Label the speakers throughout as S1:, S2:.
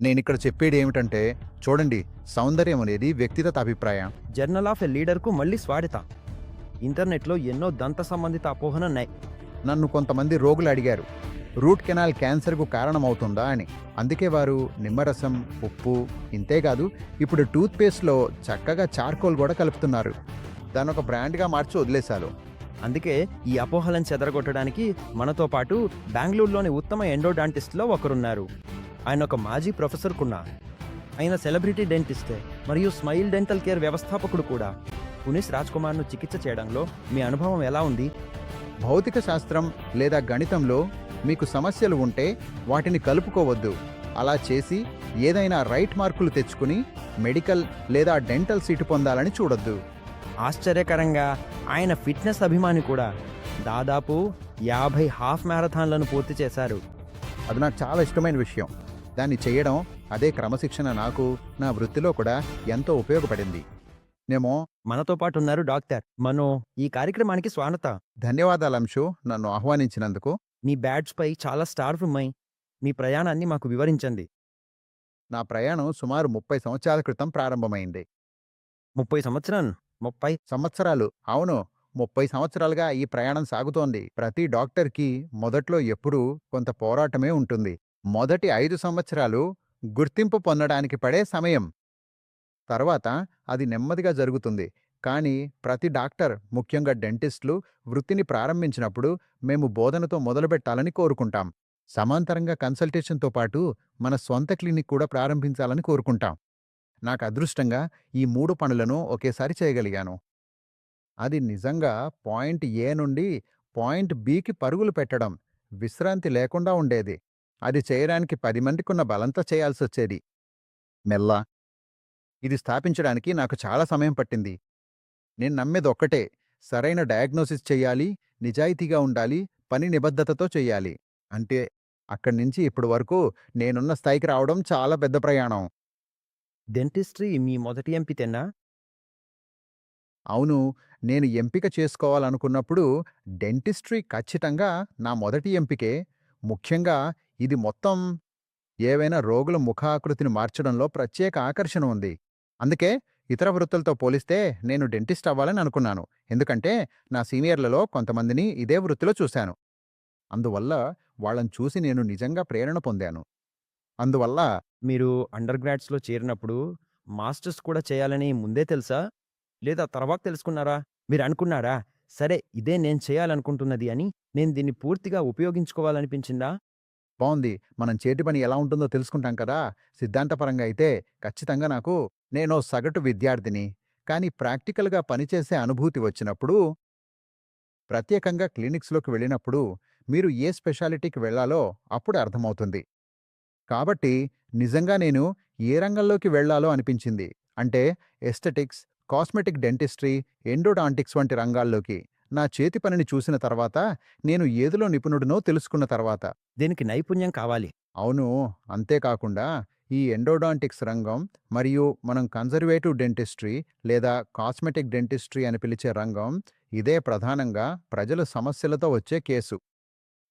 S1: నేనిక్కడ చెప్పేదేమిటంటే, చూడండి, సౌందర్యం అనేది వ్యక్తిగత అభిప్రాయం.
S2: జర్నల్ ఆఫ్ ఎ లీడర్కు మళ్ళీ స్వాగత. ఇంటర్నెట్లో ఎన్నో దంత సంబంధిత అపోహలున్నాయి.
S1: నన్ను కొంతమంది రోగులు అడిగారు, రూట్ కెనాల్ క్యాన్సర్కు కారణమవుతుందా అని. అందుకే వారు నిమ్మరసం, ఉప్పు, ఇంతేకాదు ఇప్పుడు టూత్పేస్ట్లో చక్కగా చార్కోల్ కూడా కలుపుతున్నారు. దాన్ని ఒక బ్రాండ్గా మార్చి వదిలేశారు.
S2: అందుకే ఈ అపోహలను చెదరగొట్టడానికి మనతో పాటు బెంగళూరులోని ఉత్తమ ఎండోడాంటిస్ట్లో ఒకరున్నారు. ఆయన ఒక మాజీ ప్రొఫెసర్ కున్నా. ఆయన సెలబ్రిటీ డెంటిస్టే మరియు స్మైల్ డెంటల్ కేర్ వ్యవస్థాపకుడు కూడా. పునీస్ రాజ్ కుమార్ను చికిత్స చేయడంలో మీ అనుభవం ఎలా ఉంది?
S1: భౌతిక శాస్త్రం లేదా గణితంలో మీకు సమస్యలు ఉంటే వాటిని కలుపుకోవద్దు. అలా చేసి ఏదైనా రైట్ మార్కులు తెచ్చుకుని మెడికల్ లేదా డెంటల్ సీటు పొందాలని చూడొద్దు.
S2: ఆశ్చర్యకరంగా ఆయన ఫిట్నెస్ అభిమాని కూడా. దాదాపు 50 హాఫ్ మ్యారథాన్లను పూర్తి చేశారు.
S1: అది నాకు చాలా ఇష్టమైన విషయం. దాన్ని చేయడం, అదే క్రమశిక్షణ నాకు నా వృత్తిలో కూడా ఎంతో ఉపయోగపడింది. నేమో
S2: మనతో పాటు ఉన్నారు డాక్టర్ మనో. ఈ కార్యక్రమానికి స్వాగత.
S1: ధన్యవాదాలు అంశు, నన్ను ఆహ్వానించినందుకు.
S2: మీ బ్యాడ్జ్పై చాలా స్టార్స్ ఉన్నాయి. మీ ప్రయాణాన్ని మాకు వివరించండి.
S1: నా ప్రయాణం సుమారు 30 సంవత్సరాల క్రితం ప్రారంభమైంది.
S2: 30 సంవత్సరాలు? 30?
S1: సంవత్సరాలు? అవును, 30 సంవత్సరాలుగా ఈ ప్రయాణం సాగుతోంది. ప్రతి డాక్టర్కి మొదట్లో ఎప్పుడూ కొంత పోరాటమే ఉంటుంది. మొదటి 5 సంవత్సరాలు గుర్తింపు పొందడానికి పడే సమయం. తర్వాత అది నెమ్మదిగా జరుగుతుంది. కానీ ప్రతి డాక్టర్, ముఖ్యంగా డెంటిస్టులు, వృత్తిని ప్రారంభించినప్పుడు మేము బోధనతో మొదలుపెట్టాలని కోరుకుంటాం. సమాంతరంగా కన్సల్టేషన్తో పాటు మన స్వంత క్లినిక్ కూడా ప్రారంభించాలని కోరుకుంటాం. నాకు అదృష్టంగా ఈ 3 పనులను ఒకేసారి చేయగలిగాను. అది నిజంగా పాయింట్ ఏ నుండి పాయింట్ బికి పరుగులు పెట్టడం, విశ్రాంతి లేకుండా ఉండేది. అది చేయడానికి 10 మందికున్న బలంతో చేయాల్సొచ్చేది. మెల్ల ఇది స్థాపించడానికి నాకు చాలా సమయం పట్టింది. నేను నమ్మేదొక్కటే, సరైన డయాగ్నోసిస్ చెయ్యాలి, నిజాయితీగా ఉండాలి, పని నిబద్ధతతో చెయ్యాలి. అంటే అక్కడ్నించి ఇప్పటి వరకు నేనున్న స్థాయికి రావడం చాలా పెద్ద ప్రయాణం.
S2: డెంటిస్ట్రీ మీ మొదటి ఎంపికేనా?
S1: అవును, నేను ఎంపిక చేసుకోవాలనుకున్నప్పుడు డెంటిస్ట్రీ ఖచ్చితంగా నా మొదటి ఎంపికే. ముఖ్యంగా ఇది మొత్తం ఏవైనా రోగుల ముఖాకృతిని మార్చడంలో ప్రత్యేక ఆకర్షణ ఉంది. అందుకే ఇతర వృత్తులతో పోలిస్తే నేను డెంటిస్ట్ అవ్వాలని అనుకున్నాను. ఎందుకంటే నా సీనియర్లలో కొంతమందిని ఇదే వృత్తిలో చూశాను. అందువల్ల వాళ్ళని చూసి నేను నిజంగా ప్రేరణ పొందాను. అందువల్ల
S2: మీరు అండర్ గ్రాడ్స్లో చేరినప్పుడు మాస్టర్స్ కూడా చేయాలని ముందే తెలుసా? లేదా తర్వాత తెలుసుకున్నారా? మీరు అనుకున్నారా, సరే ఇదే నేను చేయాలనుకుంటున్నది అని, నేను దీన్ని పూర్తిగా ఉపయోగించుకోవాలనిపించిందా?
S1: బావుంది. మనం చేతి పని ఎలా ఉంటుందో తెలుసుకుంటాం కదా! సిద్ధాంతపరంగా అయితే ఖచ్చితంగా నేనో సగటు విద్యార్థిని. కానీ ప్రాక్టికల్‌గా పనిచేసే అనుభూతి వచ్చినప్పుడు, ప్రత్యేకంగా క్లినిక్స్‌లోకి వెళ్ళినప్పుడు, మీరు ఏ స్పెషాలిటీకి వెళ్ళాలో అప్పుడు అర్థమవుతుంది. కాబట్టి నిజంగా నేను ఏ రంగంలోకి వెళ్ళాలో అనిపించింది. అంటే ఎస్థెటిక్స్, కాస్మెటిక్ డెంటిస్ట్రీ, ఎండోడాంటిక్స్ వంటి రంగాల్లోకి. నా చేతి పనిని చూసిన తర్వాత, నేను ఏదిలో నిపుణుడినో తెలుసుకున్న తర్వాత.
S2: దీనికి నైపుణ్యం కావాలి.
S1: అవును, అంతేకాకుండా ఈ ఎండోడాంటిక్స్ రంగం మరియు మనం కన్జర్వేటివ్ డెంటిస్ట్రీ లేదా కాస్మెటిక్ డెంటిస్ట్రీ అని పిలిచే రంగం, ఇదే ప్రధానంగా ప్రజల సమస్యలతో వచ్చే కేసు.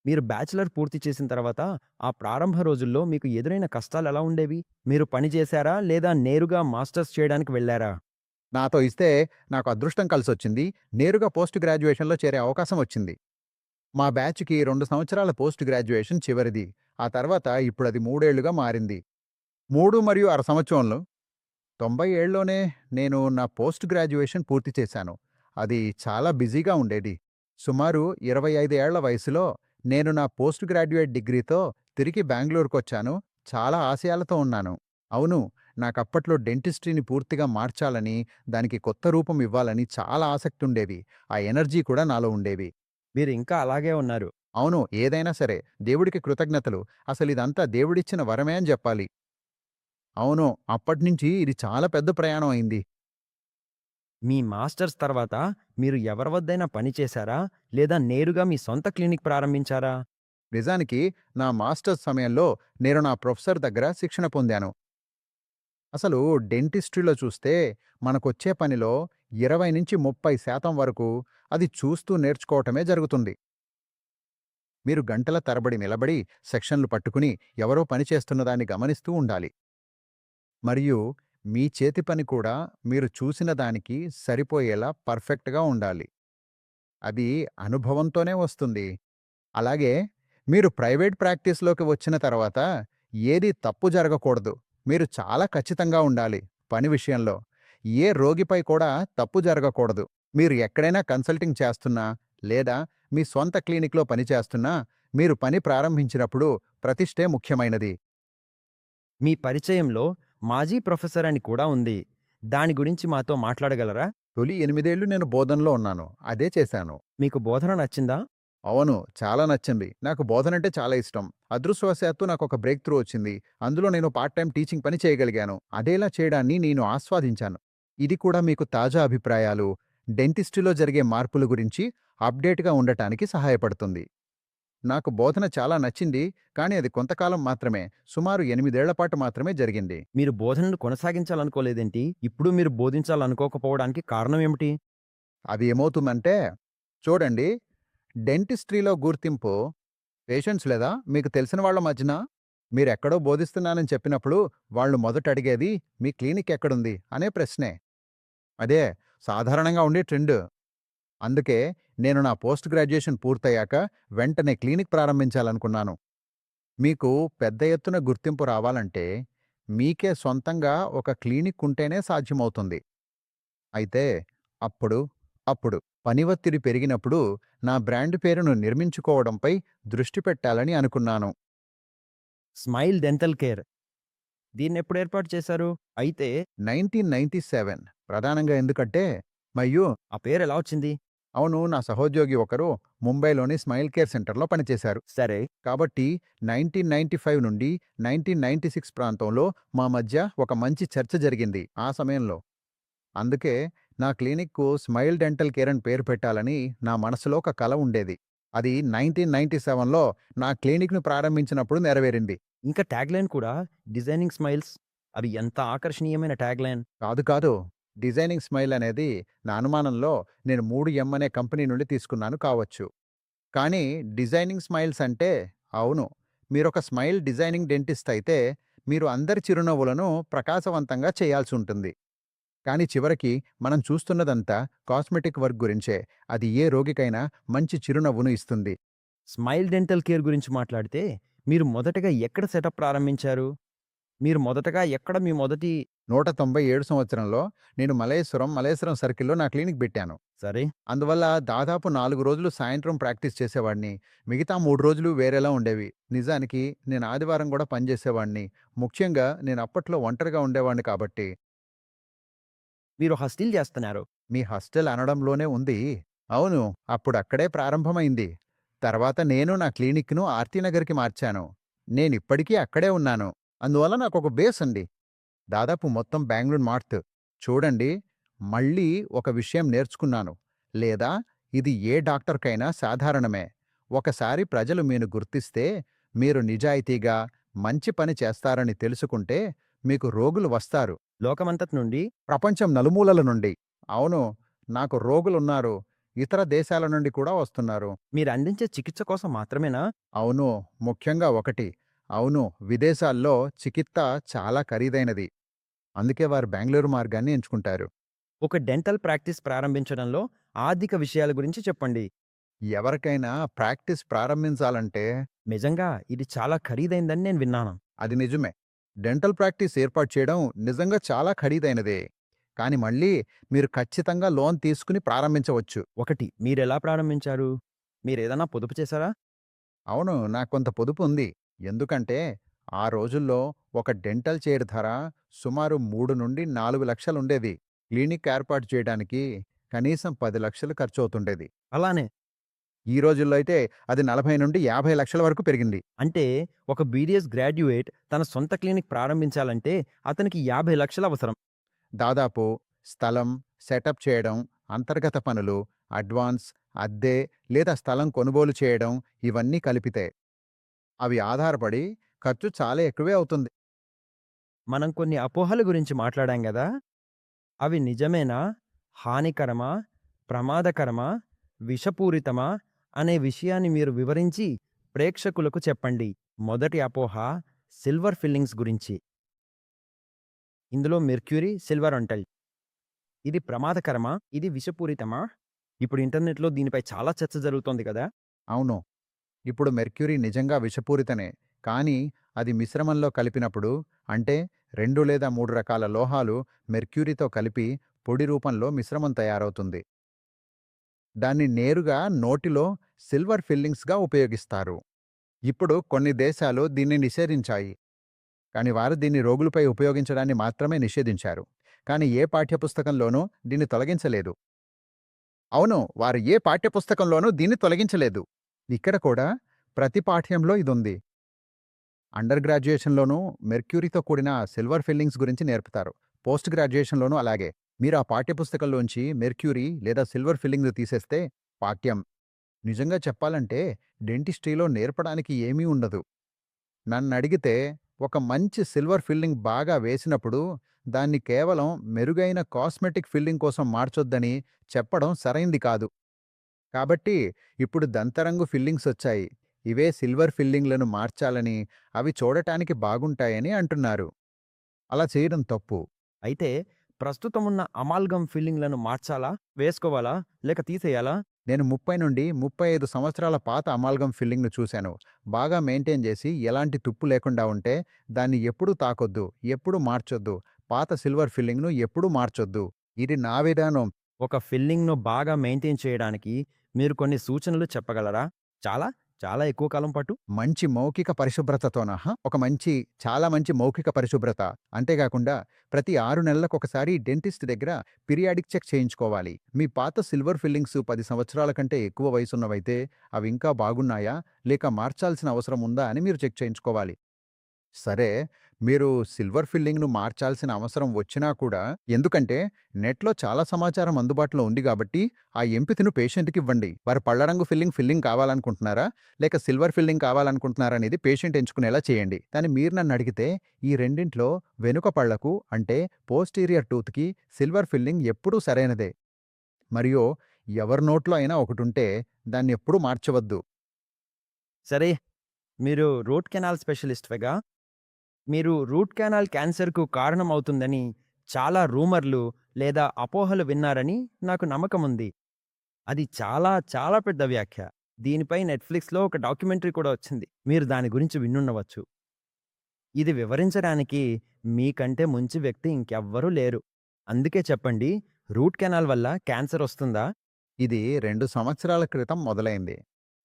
S2: మీరు బ్యాచిలర్ పూర్తి చేసిన తర్వాత ఆ ప్రారంభ రోజుల్లో మీకు ఎదురైన కష్టాలెలా ఉండేవి? మీరు పని చేశారా? లేదా నేరుగా మాస్టర్స్ చేయడానికి వెళ్లారా?
S1: నాతో ఇస్తే నాకు అదృష్టం కలిసొచ్చింది. నేరుగా పోస్ట్ గ్రాడ్యుయేషన్‌లో చేరే అవకాశం వచ్చింది. మా బ్యాచ్‌కి 2 సంవత్సరాల పోస్ట్ గ్రాడ్యుయేషన్ చివరిది. ఆ తర్వాత ఇప్పుడది 3 ఏళ్లుగా మారింది. 3 మరియు అర సంవత్సరంలో 97లోనే నేను నా పోస్ట్ గ్రాడ్యుయేషన్ పూర్తి చేశాను. అది చాలా బిజీగా ఉండేది. సుమారు 25 ఏళ్ల వయసులో నేను నా పోస్ట్ గ్రాడ్యుయేట్ డిగ్రీతో తిరిగి బెంగుళూరుకొచ్చాను. చాలా ఆశయాలతో ఉన్నాను. అవును, నాకప్పట్లో డెంటిస్ట్రీని పూర్తిగా మార్చాలని, దానికి కొత్త రూపం ఇవ్వాలని చాలా ఆసక్తుండేవి. ఆ ఎనర్జీ కూడా నాలో ఉండేవి.
S2: మీరు ఇంకా అలాగే ఉన్నారు.
S1: అవును, ఏదైనా సరే దేవుడికి కృతజ్ఞతలు. అసలిదంతా దేవుడిచ్చిన వరమే అని జెప్పాలి. అవును, అప్పట్నుంచి ఇది చాలా పెద్ద ప్రయాణం అయింది.
S2: మీ మాస్టర్స్ తర్వాత మీరు ఎవరి వద్దైనా పని చేశారా? లేదా నేరుగా మీ సొంత క్లినిక్ ప్రారంభించారా?
S1: నిజానికి నా మాస్టర్స్ సమయంలో నేను నా ప్రొఫెసర్ దగ్గర శిక్షణ పొందాను. అసలు డెంటిస్ట్రీలో చూస్తే మనకొచ్చే పనిలో 20-30% వరకు అది చూస్తూ నేర్చుకోవటమే జరుగుతుంది. మీరు గంటల తరబడి నిలబడి సెక్షన్లు పట్టుకుని ఎవరో పని చేస్తున్నదాన్ని గమనిస్తూ ఉండాలి. మరియు మీ చేతి పని కూడా మీరు చూసిన దానికి సరిపోయేలా పర్ఫెక్ట్‌గా ఉండాలి. అది అనుభవంతోనే వస్తుంది. అలాగే మీరు ప్రైవేట్ ప్రాక్టీస్‌లోకి వచ్చిన తర్వాత ఏదీ తప్పు జరగకూడదు. మీరు చాలా ఖచ్చితంగా ఉండాలి పని విషయంలో. ఏ రోగిపై కూడా తప్పు జరగకూడదు. మీరు ఎక్కడైనా కన్సల్టింగ్ చేస్తున్నా, లేదా మీ స్వంత క్లినిక్‌లో పనిచేస్తున్నా, మీరు పని ప్రారంభించినప్పుడు ప్రతిష్టే ముఖ్యమైనది.
S2: మీ పరిచయంలో మాజీ ప్రొఫెసర్ అని కూడా ఉంది. దాని గురించి మాతో మాట్లాడగలరా?
S1: తొలి 8 ఏళ్లు నేను బోధనలో ఉన్నాను. అదే చేశాను.
S2: మీకు బోధన నచ్చిందా?
S1: అవును. చాలా నచ్చింది. నాకు బోధనంటే చాలా ఇష్టం. అదృష్టవశాత్తు నాకొక బ్రేక్ త్రూ వచ్చింది. అందులో నేను పార్ట్ టైమ్ టీచింగ్ పని చేయగలిగాను. అదేలా చేయడాన్ని నేను ఆస్వాదించాను. ఇది కూడా మీకు తాజా అభిప్రాయాలు, డెంటిస్టులో జరిగే మార్పుల గురించి అప్డేట్‌గా ఉండటానికి సహాయపడుతుంది. నాకు బోధన చాలా నచ్చింది, కానీ అది కొంతకాలం మాత్రమే. సుమారు 8 ఏళ్ల పాటు మాత్రమే జరిగింది.
S2: మీరు బోధనను కొనసాగించాలనుకోలేదేంటి? ఇప్పుడు మీరు బోధించాలనుకోకపోవడానికి కారణం ఏమిటి?
S1: అది ఏమవుతుందంటే, చూడండి, డెంటిస్ట్రీలో గుర్తింపు పేషెంట్స్ లేదా మీకు తెలిసిన వాళ్ళ మధ్యన మీరెక్కడో బోధిస్తున్నానని చెప్పినప్పుడు వాళ్ళు మొదట అడిగేది మీ క్లినిక్ ఎక్కడుంది అనే ప్రశ్నే. అదే సాధారణంగా ఉండే ట్రెండ్. అందుకే నేను నా పోస్ట్ గ్రాడ్యుయేషన్ పూర్తయ్యాక వెంటనే క్లినిక్ ప్రారంభించాలనుకున్నాను. మీకు పెద్ద ఎత్తున గుర్తింపు రావాలంటే మీకే సొంతంగా ఒక క్లినిక్ ఉంటేనే సాధ్యమవుతుంది. అయితే అప్పుడు అప్పుడు పని ఒత్తిడి పెరిగినప్పుడు నా బ్రాండ్ పేరును నిర్మించుకోవడంపై దృష్టి పెట్టాలని అనుకున్నాను.
S2: Smile dental care. దీన్నెప్పుడు ఏర్పాటు చేశారు? అయితే
S1: 1997 ప్రధానంగా ఎందుకంటే మయ్యూ
S2: ఆ పేరెలా వచ్చింది?
S1: అవును, నా సహోద్యోగి ఒకరు ముంబైలోని స్మైల్ కేర్ సెంటర్లో పనిచేశారు.
S2: సరే.
S1: కాబట్టి 1995 నుండి 1996 ప్రాంతంలో మా మధ్య ఒక మంచి చర్చ జరిగింది ఆ సమయంలో. అందుకే నా క్లినిక్కు స్మైల్ డెంటల్ కేర్ అని పేరు పెట్టాలని నా మనసులో ఒక కల ఉండేది. అది 1997లో నా క్లినిక్‌ను ప్రారంభించినప్పుడు నెరవేరింది.
S2: ఇంకా ట్యాగ్‌లైన్ కూడా డిజైనింగ్ స్మైల్స్. అది ఎంత ఆకర్షణీయమైన ట్యాగ్‌లైన్.
S1: కాదు కాదు. డిజైనింగ్ స్మైల్ అనేది నా అనుమానంలో నేను 3M అనే కంపెనీ నుండి తీసుకున్నాను కావచ్చు. కానీ డిజైనింగ్ స్మైల్స్ అంటే అవును. మీరొక స్మైల్ డిజైనింగ్ డెంటిస్ట్ అయితే మీరు అందరి చిరునవ్వులను ప్రకాశవంతంగా చేయాల్సుంటుంది. కానీ చివరికి మనం చూస్తున్నదంతా కాస్మెటిక్ వర్క్ గురించే. అది ఏ రోగికైనా మంచి చిరునవ్వును ఇస్తుంది.
S2: స్మైల్ డెంటల్ కేర్ గురించి మాట్లాడితే మీరు మొదటగా ఎక్కడ సెటప్ ప్రారంభించారు? మీరు మొదటగా ఎక్కడ మీ మొదటి
S1: 197 సంవత్సరంలో నేను మల్లేశ్వరం సర్కిల్‌లో నా క్లినిక్ పెట్టాను.
S2: సరే.
S1: అందువల్ల దాదాపు 4 రోజులు సాయంత్రం ప్రాక్టీస్ చేసేవాడిని. మిగతా 3 రోజులు వేరేలా ఉండేవి. నిజానికి నేను ఆదివారం గూడా పనిచేసేవాడిని. ముఖ్యంగా నేను అప్పట్లో ఒంటరిగా ఉండేవాడిని కాబట్టి.
S2: మీరు హస్టిల్ చేస్తున్నారు.
S1: మీ హాస్టల్ అనడంలోనే ఉంది. అవును, అప్పుడక్కడే ప్రారంభమైంది. తర్వాత నేను నా క్లినిక్‌ను ఆర్‌టి నగర్‌కి మార్చాను. నేనిప్పటికీ అక్కడే ఉన్నాను. అందువల్ల నాకొక బేస్ ఉంది. దాదాపు మొత్తం బెంగుళూరు నార్త్. చూడండి, మళ్ళీ ఒక విషయం నేర్చుకున్నాను. లేదా ఇది ఏ డాక్టర్‌కైనా సాధారణమే. ఒకసారి ప్రజలు మీను గుర్తిస్తే, మీరు నిజాయితీగా, మంచి పని చేస్తారని తెలుసుకుంటే, మీకు రోగులు వస్తారు.
S2: లోకమంతటి నుండి.
S1: ప్రపంచం నలుమూలల నుండి. అవును, నాకు రోగులున్నారు. ఇతర దేశాల నుండి కూడా వస్తున్నారు.
S2: మీరు అందించే చికిత్స కోసం మాత్రమేనా?
S1: అవును, ముఖ్యంగా ఒకటి. అవును, విదేశాల్లో చికిత్స చాలా ఖరీదైనది. అందుకే వారు బెంగుళూరు మార్గాన్ని ఎంచుకుంటారు.
S2: ఒక డెంటల్ ప్రాక్టీస్ ప్రారంభించడంలో ఆర్థిక విషయాల గురించి చెప్పండి.
S1: ఎవరికైనా ప్రాక్టీస్ ప్రారంభించాలంటే
S2: నిజంగా ఇది చాలా ఖరీదైందని నేను విన్నాను.
S1: అది నిజమే. డెంటల్ ప్రాక్టీస్ ఏర్పాటు చేయడం నిజంగా చాలా ఖరీదైనదే. కానీ మళ్ళీ మీరు ఖచ్చితంగా లోన్ తీసుకుని ప్రారంభించవచ్చు.
S2: ఒకటి, మీరెలా ప్రారంభించారు? మీరేదన్నా పొదుపు చేశారా?
S1: అవును, నాకు కొంత పొదుపు ఉంది. ఎందుకంటే ఆ రోజుల్లో ఒక డెంటల్ చైర్ ధర సుమారు 3-4 లక్షలుండేది. క్లినిక్ ఏర్పాటు చేయడానికి కనీసం 10 లక్షలు ఖర్చవుతుండేది.
S2: అలానే.
S1: ఈ రోజుల్లో అయితే అది 40-50 లక్షల వరకు పెరిగింది.
S2: అంటే ఒక బీడీఎస్ గ్రాడ్యుయేట్ తన సొంత క్లినిక్ ప్రారంభించాలంటే అతనికి 50 లక్షలు అవసరం.
S1: దాదాపు స్థలం, సెటప్ చేయడం, అంతర్గత పనులు, అడ్వాన్స్, అద్దె లేదా స్థలం కొనుగోలు చేయడం, ఇవన్నీ కలిపితే అవి ఆధారపడి ఖర్చు చాలా ఎక్కువే అవుతుంది.
S2: మనం కొన్ని అపోహల గురించి మాట్లాడాం గదా! అవి నిజమేనా? హానికరమా? ప్రమాదకరమా? విషపూరితమా? అనే విషయాన్ని మీరు వివరించి ప్రేక్షకులకు చెప్పండి. మొదటి అపోహ సిల్వర్ ఫిల్లింగ్స్ గురించి. ఇందులో మెర్క్యూరీ, సిల్వర్ ఉంటాయి. ఇది ప్రమాదకరమా? ఇది విషపూరితమా? ఇప్పుడు ఇంటర్నెట్‌లో దీనిపై చాలా చర్చ జరుగుతోంది కదా!
S1: అవును. ఇప్పుడు మెర్క్యూరీ నిజంగా విషపూరితనే. కానీ అది మిశ్రమంలో కలిపినప్పుడు, అంటే 2 లేదా 3 రకాల లోహాలు మెర్క్యూరీతో కలిపి పొడి రూపంలో మిశ్రమం తయారవుతుంది. దాన్ని నేరుగా నోటిలో సిల్వర్ ఫిల్లింగ్స్‌గా ఉపయోగిస్తారు. ఇప్పుడు కొన్ని దేశాలు దీన్ని నిషేధించాయి. కానీ వారు దీన్ని రోగులపై ఉపయోగించడాన్ని మాత్రమే నిషేధించారు. కానీ ఏ పాఠ్యపుస్తకంలోనూ దీన్ని తొలగించలేదు. అవును, వారు ఏ పాఠ్యపుస్తకంలోనూ దీన్ని తొలగించలేదు. ఇక్కడ కూడా ప్రతి పాఠ్యంలో ఇదుంది. అండర్ గ్రాడ్యుయేషన్‌లోనూ మెర్క్యూరీతో కూడిన సిల్వర్ ఫిల్లింగ్స్ గురించి నేర్పుతారు. పోస్ట్ గ్రాడ్యుయేషన్‌లోనూ అలాగే. మీరు ఆ పాఠ్యపుస్తకంలోంచి మెర్క్యూరీ లేదా సిల్వర్ ఫిల్లింగ్‌లు తీసేస్తే పాఠ్యం నిజంగా చెప్పాలంటే డెంటిస్ట్రీలో నేర్పడానికి ఏమీ ఉండదు. నన్నడిగితే ఒక మంచి సిల్వర్ ఫిల్లింగ్ బాగా వేసినప్పుడు దాన్ని కేవలం మెరుగైన కాస్మెటిక్ ఫిల్లింగ్ కోసం మార్చొద్దని చెప్పడం సరైంది కాదు. కాబట్టి ఇప్పుడు దంతరంగు ఫిల్లింగ్స్ వచ్చాయి. ఇవే సిల్వర్ ఫిల్లింగ్లను మార్చాలని, అవి చూడటానికి బాగుంటాయని అంటున్నారు. అలా చేయడం తప్పు.
S2: అయితే ప్రస్తుతం ఉన్న అమాల్గమ్ ఫిల్లింగ్‌లను మార్చాలా? వేసుకోవాలా? లేక తీసేయాలా?
S1: నేను 30 నుండి 35 సంవత్సరాల పాత అమాల్గమ్ ఫిల్లింగ్‌ను చూశాను. బాగా మెయింటైన్ చేసి ఎలాంటి తుప్పు లేకుండా ఉంటే దాన్ని ఎప్పుడూ తాకొద్దు, ఎప్పుడూ మార్చొద్దు. పాత సిల్వర్ ఫిల్లింగ్‌ను ఎప్పుడూ మార్చొద్దు. ఇది నా విధానం.
S2: ఒక ఫిల్లింగ్‌ను బాగా మెయింటైన్ చేయడానికి మీరు కొన్ని సూచనలు చెప్పగలరా? చాలా, చాలా ఎక్కువ కాలం పాటు?
S1: మంచి మౌఖిక పరిశుభ్రతతోనహా! చాలా మంచి మౌఖిక పరిశుభ్రత. అంతేగాకుండా ప్రతి 6 నెలలకొకసారి డెంటిస్ట్ దగ్గర పీరియాడిక్ చెక్ చేయించుకోవాలి. మీ పాత సిల్వర్ ఫిల్లింగ్స్ 10 సంవత్సరాల కంటే ఎక్కువ వయసున్నవైతే అవి ఇంకా బాగున్నాయా? లేక మార్చాల్సిన అవసరం ఉందా అని మీరు చెక్ చేయించుకోవాలి. సరే, మీరు సిల్వర్ ఫిల్లింగ్‌ను మార్చాల్సిన అవసరం వచ్చినా కూడా, ఎందుకంటే నెట్‌లో చాలా సమాచారం అందుబాటులో ఉంది గాబట్టి, ఆ ఎంపికను పేషెంట్‌కివ్వండి. వారు పళ్ళ రంగు ఫిల్లింగ్ కావాలనుకుంటున్నారా? లేక సిల్వర్ ఫిల్లింగ్ కావాలనుకుంటున్నారా అనేది పేషెంట్ ఎంచుకునేలా చేయండి. కానీ మీరు నన్నడిగితే ఈ రెండింట్లో వెనుక పళ్ళకు అంటే పోస్టీరియర్ టూత్‌కి సిల్వర్ ఫిల్లింగ్ ఎప్పుడూ సరైనదే. మరియు ఎవరి నోట్లో అయినా ఒకటుంటే దాన్నెప్పుడూ మార్చవద్దు.
S2: సరే, మీరు రూట్ కెనాల్ స్పెషలిస్ట్‌వేగా? మీరు రూట్ కెనాల్ క్యాన్సర్‌కు కారణమవుతుందని చాలా రూమర్లు లేదా అపోహలు విన్నారని నాకు నమ్మకముంది. అది చాలా, చాలా పెద్ద వ్యాఖ్య. దీనిపై నెట్‌ఫ్లిక్స్‌లో ఒక డాక్యుమెంటరీ కూడా వచ్చింది. మీరు దాని గురించి వినుండవచ్చు. ఇది వివరించడానికి మీకంటే మంచి వ్యక్తి ఇంకెవ్వరూ లేరు. అందుకే చెప్పండి, రూట్ కెనాల్ వల్ల క్యాన్సర్ వస్తుందా?
S1: ఇది 2 సంవత్సరాల క్రితం మొదలైంది.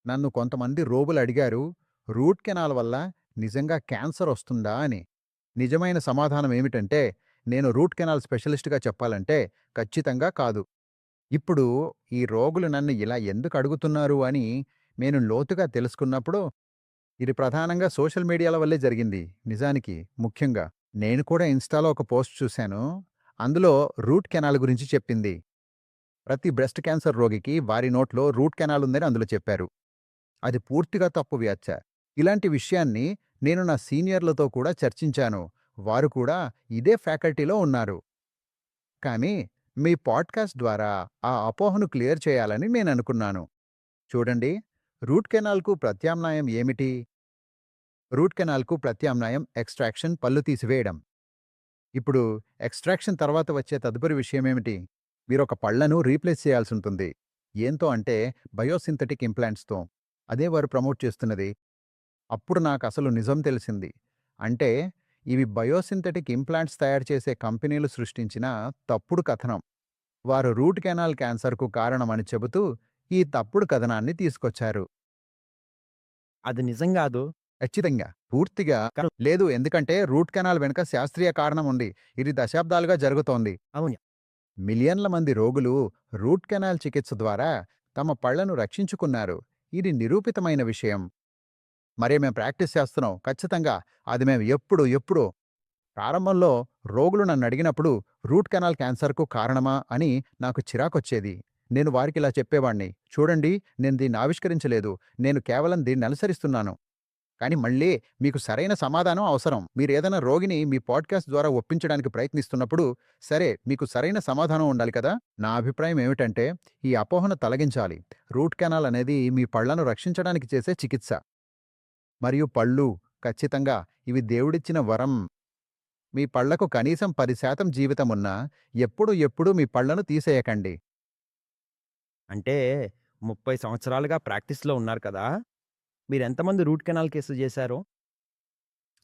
S1: నన్ను కొంతమంది రోగులు అడిగారు, రూట్ కెనాల్ వల్ల నిజంగా క్యాన్సర్ వస్తుందా అని. నిజమైన సమాధానం ఏమిటంటే, నేను రూట్ కెనాల్ స్పెషలిస్ట్‌గా చెప్పాలంటే ఖచ్చితంగా కాదు. ఇప్పుడు ఈ రోగులు నన్ను ఇలా ఎందుకు అడుగుతున్నారు అని నేను లోతుగా తెలుసుకున్నప్పుడు, ఇది ప్రధానంగా సోషల్ మీడియాల వల్లే జరిగింది. నిజానికి ముఖ్యంగా. నేను కూడా ఇన్‌స్టాలో ఒక పోస్ట్ చూశాను. అందులో రూట్ కెనాల్ గురించి చెప్పింది. ప్రతి బ్రెస్ట్ క్యాన్సర్ రోగికి వారి నోట్లో రూట్ కెనాల్ ఉందని అందులో చెప్పారు. అది పూర్తిగా తప్పు వ్యాఖ్య. ఇలాంటి విషయాన్ని నేను నా సీనియర్లతో కూడా చర్చించాను. వారు కూడా ఇదే ఫ్యాకల్టీలో ఉన్నారు. కానీ మీ పాడ్‌కాస్ట్ ద్వారా ఆ అపోహను క్లియర్ చేయాలని నేననుకున్నాను. చూడండి, రూట్ కెనాల్‌కు ప్రత్యామ్నాయం ఏమిటి? రూట్ కెనాల్‌కు ప్రత్యామ్నాయం ఎక్స్‌ట్రాక్షన్, పళ్ళు తీసివేయడం. ఇప్పుడు ఎక్స్‌ట్రాక్షన్ తర్వాత వచ్చే తదుపరి విషయమేమిటి? మీరొక పళ్ళను రీప్లేస్ చేయాల్సుంటుంది. ఏంతో అంటే బయోసింథెటిక్ ఇంప్లాంట్స్‌తో. అదే వారు ప్రమోట్ చేస్తున్నది. అప్పుడు నాకసలు నిజం తెలిసింది. అంటే ఇవి బయోసింథెటిక్ ఇంప్లాంట్స్ తయారు చేసే కంపెనీలు సృష్టించిన తప్పుడు కథనం. వారు రూట్ కెనాల్ క్యాన్సర్‌కు కారణమని చెబుతూ ఈ తప్పుడు కథనాన్ని తీసుకొచ్చారు.
S2: అది నిజం గాదు.
S1: ఖచ్చితంగా. పూర్తిగా
S2: కను
S1: లేదు. ఎందుకంటే రూట్ కెనాల్ వెనుక శాస్త్రీయ కారణం ఉంది. ఇది దశాబ్దాలుగా జరుగుతోంది.
S2: అవును.
S1: మిలియన్ల మంది రోగులు రూట్ కెనాల్ చికిత్స ద్వారా తమ పళ్లను రక్షించుకున్నారు. ఇది నిరూపితమైన విషయం. మరే మేం ప్రాక్టీస్ చేస్తున్నాం. ఖచ్చితంగా. అది మేము ఎప్పుడో ప్రారంభంలో రోగులు నన్నడిగినప్పుడు రూట్ కెనాల్ క్యాన్సర్‌కు కారణమా అని నాకు చిరాకొచ్చేది. నేను వారికిలా చెప్పేవాణ్ణి. చూడండి, నేను దీన్ని ఆవిష్కరించలేదు. నేను కేవలం దీన్ననుసరిస్తున్నాను. కానీ మళ్ళీ మీకు సరైన సమాధానం అవసరం. మీరేదైనా రోగిని మీ పాడ్‌కాస్ట్ ద్వారా ఒప్పించడానికి ప్రయత్నిస్తున్నప్పుడు, సరే, మీకు సరైన సమాధానం ఉండాలి కదా! నా అభిప్రాయం ఏమిటంటే, ఈ అపోహను తొలగించాలి. రూట్ కెనాల్ అనేది మీ పళ్లను రక్షించడానికి చేసే చికిత్స. మరియు పళ్ళు ఖచ్చితంగా ఇవి దేవుడిచ్చిన వరం. మీ పళ్లకు కనీసం 10% జీవితమున్నా ఎప్పుడూ మీ పళ్లను తీసేయకండి.
S2: అంటే 30 సంవత్సరాలుగా ప్రాక్టీస్‌లో ఉన్నారు కదా! మీరెంతమంది రూట్ కెనాల్ కేసులు చేశారు?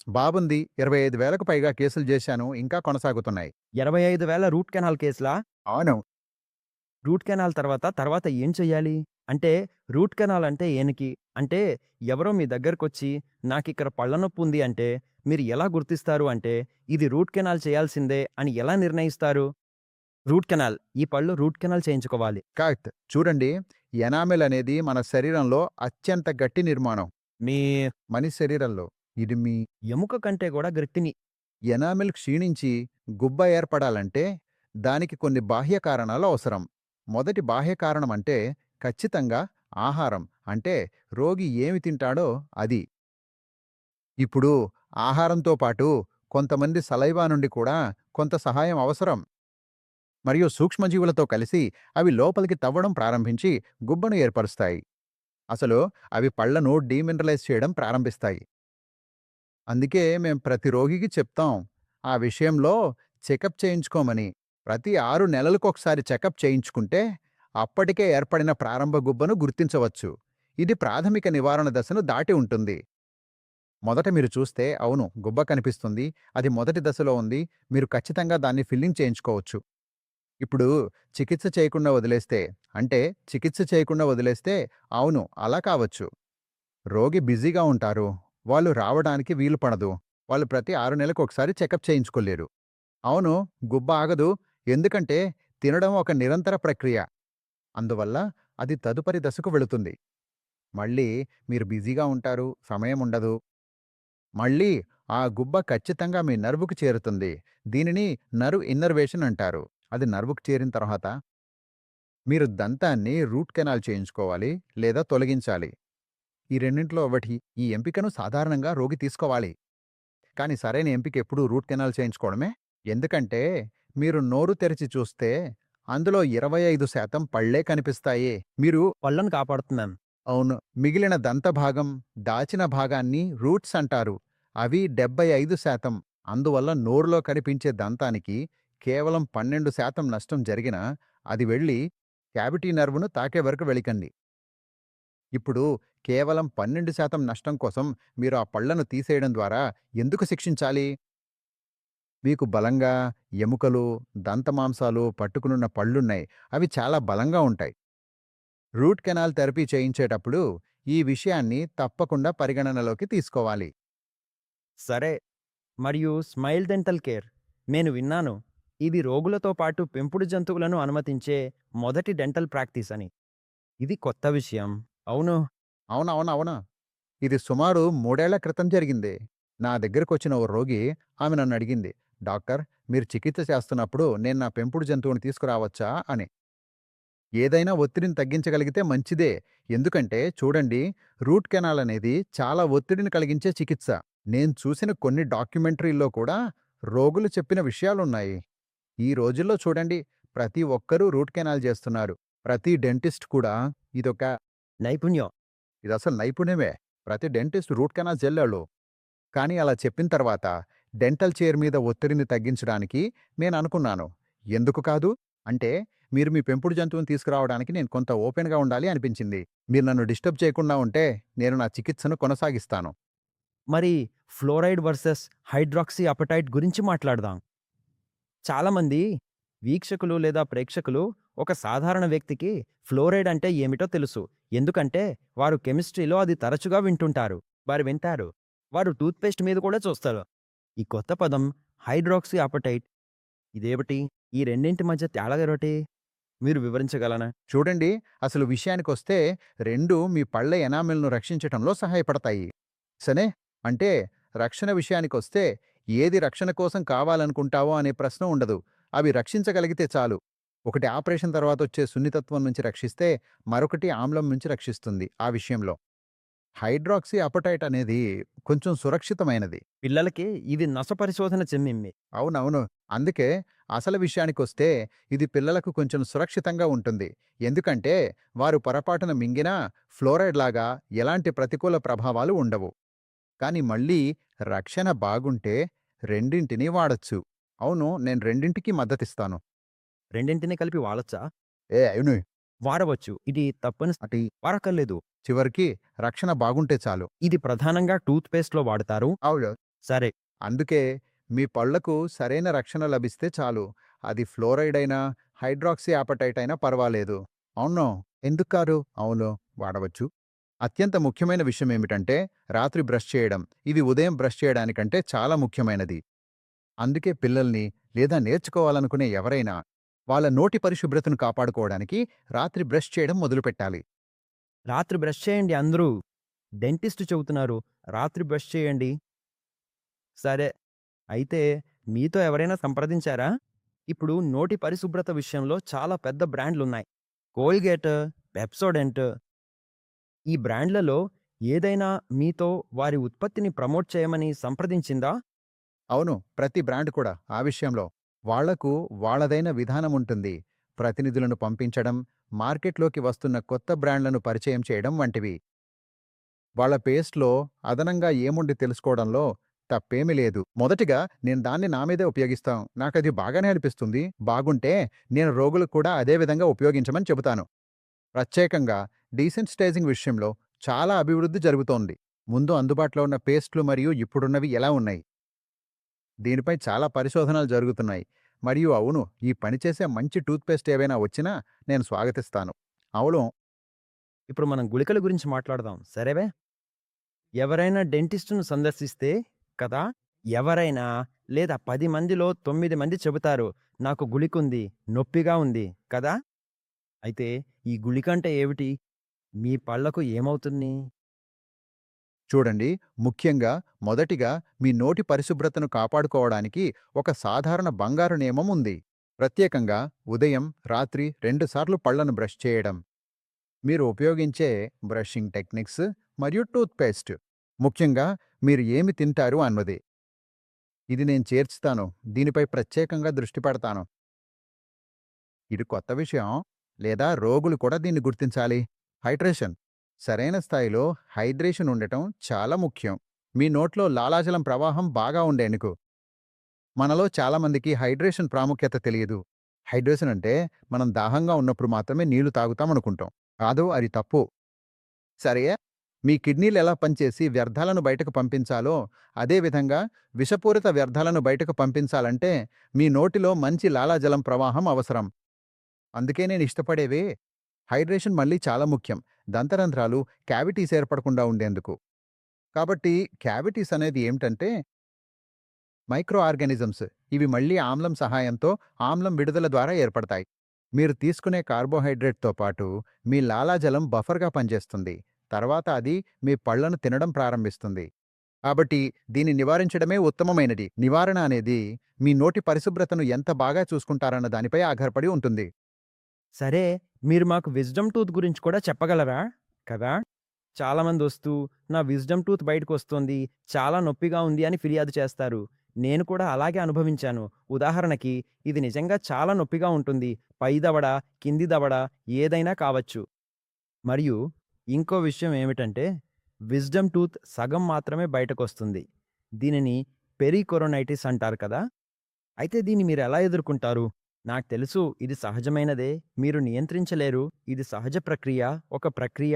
S1: బాగుంది. 25,000కు పైగా కేసులు చేశాను. ఇంకా కొనసాగుతున్నాయి.
S2: 25,000 రూట్ కెనాల్ కేసులా?
S1: అవును.
S2: రూట్ కెనాల్ తర్వాత ఏం చెయ్యాలి? అంటే రూట్ కెనాల్ అంటే ఏనికి? అంటే ఎవరో మీ దగ్గరకొచ్చి నాకిక్కడ పళ్ళ నొప్పుంది అంటే మీరు ఎలా గుర్తిస్తారు అంటే ఇది రూట్ కెనాల్ చేయాల్సిందే అని ఎలా నిర్ణయిస్తారు? Root canal. ఈ పళ్ళు రూట్ కెనాల్ చేయించుకోవాలి.
S1: కరెక్ట్. చూడండి, ఎనామెల్ అనేది మన శరీరంలో అత్యంత గట్టి నిర్మాణం.
S2: మీ
S1: మనిషి శరీరంలో. ఇది మీ
S2: ఎముక కంటే గూడా గట్టిని.
S1: ఎనామెల్ క్షీణించి గుబ్బ ఏర్పడాలంటే దానికి కొన్ని బాహ్య కారణాలు అవసరం. మొదటి బాహ్య కారణం అంటే ఖచ్చితంగా ఆహారం. అంటే రోగి ఏమి తింటాడో అది. ఇప్పుడు ఆహారంతో పాటు కొంతమంది సలైవా నుండి కూడా కొంత సహాయం అవసరం. మరియు సూక్ష్మజీవులతో కలిసి అవి లోపలికి తవ్వడం ప్రారంభించి గుబ్బను ఏర్పరుస్తాయి. అసలు అవి పళ్లను డీమినరలైజ్ చేయడం ప్రారంభిస్తాయి. అందుకే మేం ప్రతి రోగికి చెప్తాం ఆ విషయంలో చెకప్ చేయించుకోమని. ప్రతి 6 నెలలకొకసారి చెకప్ చేయించుకుంటే అప్పటికే ఏర్పడిన ప్రారంభ గుబ్బను గుర్తించవచ్చు. ఇది ప్రాథమిక నివారణ దశను దాటి ఉంటుంది. మొదట మీరు చూస్తే అవును గుబ్బ కనిపిస్తుంది, అది మొదటి దశలో ఉంది, మీరు ఖచ్చితంగా దాన్ని ఫిల్లింగ్ చేయించుకోవచ్చు. ఇప్పుడు చికిత్స చేయకుండా వదిలేస్తే అంటే చికిత్స చేయకుండా వదిలేస్తే అవును అలా కావచ్చు. రోగి బిజీగా ఉంటారు. వాళ్ళు రావడానికి వీలు పడదు. వాళ్ళు ప్రతి 6 నెలలకు ఒకసారి చెకప్ చేయించుకోలేరు. అవును, గుబ్బ ఆగదు. ఎందుకంటే తినడం ఒక నిరంతర ప్రక్రియ. అందువల్ల అది తదుపరి దశకు వెళుతుంది. మళ్ళీ మీరు బిజీగా ఉంటారు, సమయం ఉండదు. మళ్ళీ ఆ గుబ్బ ఖచ్చితంగా మీ నర్వుకు చేరుతుంది. దీనిని నర్వ్ ఇన్నర్వేషన్ అంటారు. అది నర్వుకు చేరిన తర్వాత మీరు దంతాన్ని రూట్ కెనాల్ చేయించుకోవాలి లేదా తొలగించాలి. ఈ రెండింటిలో ఒకటి. ఈ ఎంపికను సాధారణంగా రోగి తీసుకోవాలి. కానీ సరైన ఎంపిక ఎప్పుడూ రూట్ కెనాల్ చేయించుకోవడమే. ఎందుకంటే మీరు నోరు తెరిచి చూస్తే అందులో 25% పళ్ళే కనిపిస్తాయి. మీరు
S2: పళ్ళను కాపాడుతున్నాం.
S1: అవును, మిగిలిన దంతభాగం, దాచిన భాగాన్ని రూట్స్ అంటారు. అవి 75%. అందువల్ల నోరులో కనిపించే దంతానికి కేవలం 12% నష్టం జరిగినా అది వెళ్ళి క్యావిటీ నర్వ్ను తాకే వరకు వెళ్ళకండి. ఇప్పుడు కేవలం 12% నష్టం కోసం మీరు ఆ పళ్లను తీసేయడం ద్వారా ఎందుకు శిక్షించాలి? మీకు బలంగా ఎముకలు, దంతమాంసాలు పట్టుకునున్న పళ్ళున్నాయి. అవి చాలా బలంగా ఉంటాయి. రూట్ కెనాల్ థెరపీ చేయించేటప్పుడు ఈ విషయాన్ని తప్పకుండా పరిగణనలోకి తీసుకోవాలి.
S2: సరే. మరియు స్మైల్ డెంటల్ కేర్. నేను విన్నాను. ఇది రోగులతో పాటు పెంపుడు జంతువులను అనుమతించే మొదటి డెంటల్ ప్రాక్టీస్ అని. ఇది కొత్త విషయం. అవును.
S1: అవునవునవునా! ఇది సుమారు 3 ఏళ్ల క్రితం జరిగింది. నా దగ్గరకొచ్చిన ఓ రోగి ఆమె నన్నడిగింది, డాక్టర్, మీరు చికిత్స చేస్తున్నప్పుడు నేను నా పెంపుడు జంతువుని తీసుకురావచ్చా అని. ఏదైనా ఒత్తిడిని తగ్గించగలిగితే మంచిదే. ఎందుకంటే చూడండి, రూట్ కెనాల్ అనేది చాలా ఒత్తిడిని కలిగించే చికిత్స. నేను చూసిన కొన్ని డాక్యుమెంటరీల్లో కూడా రోగులు చెప్పిన విషయాలున్నాయి. ఈ రోజుల్లో చూడండి, ప్రతి ఒక్కరూ రూట్ కెనాల్ చేస్తున్నారు. ప్రతి డెంటిస్ట్ కూడా ఇదొక
S2: నైపుణ్యం.
S1: ఇదసలు నైపుణ్యమే. ప్రతి డెంటిస్ట్ రూట్ కెనాల్స్ ఎళ్ళాడు. కానీ అలా చెప్పిన తర్వాత డెంటల్ చైర్ మీద ఒత్తిడిని తగ్గించడానికి నేననుకున్నాను. ఎందుకు కాదు? అంటే మీరు మీ పెంపుడు జంతువుని తీసుకురావడానికి నేను కొంత ఓపెన్‌గా ఉండాలి అనిపించింది. మీరు నన్ను డిస్టర్బ్ చేయకుండా ఉంటే నేను నా చికిత్సను కొనసాగిస్తాను.
S2: మరి ఫ్లోరైడ్ వర్సెస్ హైడ్రాక్సీ అపటైట్ గురించి మాట్లాడదాం. చాలామంది వీక్షకులు లేదా ప్రేక్షకులు ఒక సాధారణ వ్యక్తికి ఫ్లోరైడ్ అంటే ఏమిటో తెలుసు. ఎందుకంటే వారు కెమిస్ట్రీలో అది తరచుగా వింటుంటారు. వింటారు. వారు టూత్‌పేస్ట్ మీద కూడా చూస్తారు. ఈ కొత్త పదం హైడ్రాక్సీ అపటైట్. ఇదేమిటి? ఈ రెండింటి మధ్య తేడా ఏమిటి? మీరు వివరించగలనా?
S1: చూడండి, అసలు విషయానికొస్తే రెండూ మీ పళ్ళ ఎనామెల్‌ను రక్షించటంలో సహాయపడతాయి. సరే, అంటే రక్షణ విషయానికొస్తే ఏది రక్షణ కోసం కావాలనుకుంటావో అనే ప్రశ్న ఉండదు. అవి రక్షించగలిగితే చాలు. ఒకటి ఆపరేషన్ తర్వాతొచ్చే సున్నితత్వం నుంచి రక్షిస్తే, మరొకటి ఆమ్లం నుంచి రక్షిస్తుంది ఆ విషయంలో. హైడ్రాక్సీ అపటైట్ అనేది కొంచెం సురక్షితమైనది.
S2: పిల్లలకి ఇది నస పరిశోధన చెమ్మింది.
S1: అవునవును. అందుకే అసలు విషయానికొస్తే ఇది పిల్లలకు కొంచెం సురక్షితంగా ఉంటుంది. ఎందుకంటే వారు పొరపాటున మింగినా ఫ్లోరైడ్ లాగా ఎలాంటి ప్రతికూల ప్రభావాలు ఉండవు. కానీ మళ్ళీ రక్షణ బాగుంటే రెండింటినీ వాడొచ్చు. అవును, నేను రెండింటికి మద్దతిస్తాను.
S2: రెండింటిని కలిపి వాడొచ్చా?
S1: అవును.
S2: వాడవచ్చు. ఇది తప్పని
S1: అటి
S2: వాడక్కర్లేదు.
S1: చివరికి రక్షణ బాగుంటే చాలు.
S2: ఇది ప్రధానంగా టూత్ పేస్ట్‌లో వాడతారు.
S1: అవును.
S2: సరే.
S1: అందుకే మీ పళ్లకు సరైన రక్షణ లభిస్తే చాలు. అది ఫ్లోరైడ్ అయినా, హైడ్రాక్సీ యాపటైట్ అయినా పర్వాలేదు. అవును. ఎందుకు కాదు? అవును, వాడవచ్చు. అత్యంత ముఖ్యమైన విషయం ఏమిటంటే రాత్రి బ్రష్ చేయడం. ఇది ఉదయం బ్రష్ చేయడానికంటే చాలా ముఖ్యమైనది. అందుకే పిల్లల్ని లేదా నేర్చుకోవాలనుకునే ఎవరైనా వాళ్ళ నోటి పరిశుభ్రతను కాపాడుకోవడానికి రాత్రి బ్రష్ చేయడం మొదలుపెట్టాలి.
S2: రాత్రి బ్రష్ చేయండి అందరూ. డెంటిస్ట్ చెబుతున్నారు. రాత్రి బ్రష్ చేయండి. సరే. అయితే మీతో ఎవరైనా సంప్రదించారా? ఇప్పుడు నోటి పరిశుభ్రత విషయంలో చాలా పెద్ద బ్రాండ్లున్నాయి. Colgate, Pepsodent. ఈ బ్రాండ్లలో ఏదైనా మీతో వారి ఉత్పత్తిని ప్రమోట్ చేయమని సంప్రదించిందా?
S1: అవును, ప్రతి బ్రాండ్ కూడా ఆ విషయంలో వాళ్లకు వాళ్ళదైన విధానముంటుంది. ప్రతినిధులను పంపించడం, మార్కెట్లోకి వస్తున్న కొత్త బ్రాండ్లను పరిచయం చేయడం వంటివి. వాళ్ళ పేస్ట్లో అదనంగా ఏముండి తెలుసుకోవడంలో తప్పేమీ లేదు. మొదటిగా నేను దాన్ని నా మీదే ఉపయోగిస్తాం. నాకది బాగానే అనిపిస్తుంది. బాగుంటే నేను రోగులకు కూడా అదే విధంగా ఉపయోగించమని చెబుతాను. ప్రత్యేకంగా డీసెన్సిటైజింగ్ విషయంలో చాలా అభివృద్ధి జరుగుతోంది. ముందు అందుబాటులో ఉన్న పేస్ట్లు మరియు ఇప్పుడున్నవి ఎలా ఉన్నాయి? దీనిపై చాలా పరిశోధనలు జరుగుతున్నాయి. మరియు అవును, ఈ పనిచేసే మంచి టూత్‌పేస్ట్ ఏవైనా వచ్చినా నేను స్వాగతిస్తాను. అవును.
S2: ఇప్పుడు మనం గుళికల గురించి మాట్లాడదాం. సరేవే? ఎవరైనా డెంటిస్ట్‌ను సందర్శిస్తే కదా! ఎవరైనా లేదా 10 మందిలో 9 మంది చెబుతారు, నాకు గుళికుంది, నొప్పిగా ఉంది కదా! అయితే ఈ గుళికంటే ఏమిటి? మీ పళ్ళకు ఏమవుతుంది?
S1: చూడండి, ముఖ్యంగా మొదటిగా మీ నోటి పరిశుభ్రతను కాపాడుకోవడానికి ఒక సాధారణ బంగారు నియమం ఉంది. ప్రత్యేకంగా ఉదయం, రాత్రి 2 సార్లు పళ్లను బ్రష్ చేయడం. మీరు ఉపయోగించే బ్రషింగ్ టెక్నిక్స్ మరియు టూత్‌పేస్ట్. ముఖ్యంగా మీరు ఏమి తింటారు అన్నది. ఇది నేను చేర్చుతాను. దీనిపై ప్రత్యేకంగా దృష్టి పెడతాను. ఇది కొత్త విషయం. లేదా రోగులు కూడా దీన్ని గుర్తించాలి. హైడ్రేషన్. సరైన స్థాయిలో హైడ్రేషన్ ఉండటం చాలా ముఖ్యం. మీ నోట్లో లాలాజలం ప్రవాహం బాగా ఉండేందుకు. మనలో చాలామందికి హైడ్రేషన్ ప్రాముఖ్యత తెలియదు. హైడ్రేషన్ అంటే మనం దాహంగా ఉన్నప్పుడు మాత్రమే నీళ్లు తాగుతామనుకుంటాం. కాదు, అది తప్పు. సరే, మీ కిడ్నీలు ఎలా పనిచేసి వ్యర్థాలను బయటకు పంపించాలో అదేవిధంగా విషపూరిత వ్యర్థాలను బయటకు పంపించాలంటే మీ నోటిలో మంచి లాలాజలం ప్రవాహం అవసరం. అందుకే నేను ఇష్టపడేవే. హైడ్రేషన్ మళ్ళీ చాలా ముఖ్యం. దంతరంధ్రాలు, క్యావిటీస్ ఏర్పడకుండా ఉండేందుకు. కాబట్టి క్యావిటీస్ అనేది ఏమిటంటే మైక్రో ఆర్గానిజమ్స్. ఇవి మళ్ళీ ఆమ్లం సహాయంతో ఆమ్లం విడుదల ద్వారా ఏర్పడతాయి. మీరు తీసుకునే కార్బోహైడ్రేట్‌తో పాటు మీ లాలాజలం బఫర్‌గా పనిచేస్తుంది. తర్వాత అది మీ పళ్లను తినడం ప్రారంభిస్తుంది. కాబట్టి దీన్ని నివారించడమే ఉత్తమమైనది. నివారణ అనేది మీ నోటి పరిశుభ్రతను ఎంత బాగా చూసుకుంటారన్న దానిపై ఆధారపడి ఉంటుంది.
S2: సరే, మీరు మాకు విజ్డమ్ టూత్ గురించి కూడా చెప్పగలరా? కదా! చాలామందొస్తూ, నా విజ్డమ్ టూత్ బయటకొస్తోంది, చాలా నొప్పిగా ఉంది అని ఫిర్యాదు చేస్తారు. నేను కూడా అలాగే అనుభవించాను. ఉదాహరణకి, ఇది నిజంగా చాలా నొప్పిగా ఉంటుంది. పై దవడ, కింది దవడ ఏదైనా కావచ్చు. మరియు ఇంకో విషయం ఏమిటంటే, విజ్డమ్ టూత్ సగం మాత్రమే బయటకొస్తుంది. దీనిని పెరికొరోనైటిస్ అంటారు కదా! అయితే దీన్ని మీరెలా ఎదుర్కుంటారు? నాకు తెలుసు ఇది సహజమైనదే. మీరు నియంత్రించలేరు. ఇది సహజ ప్రక్రియ, ఒక ప్రక్రియ.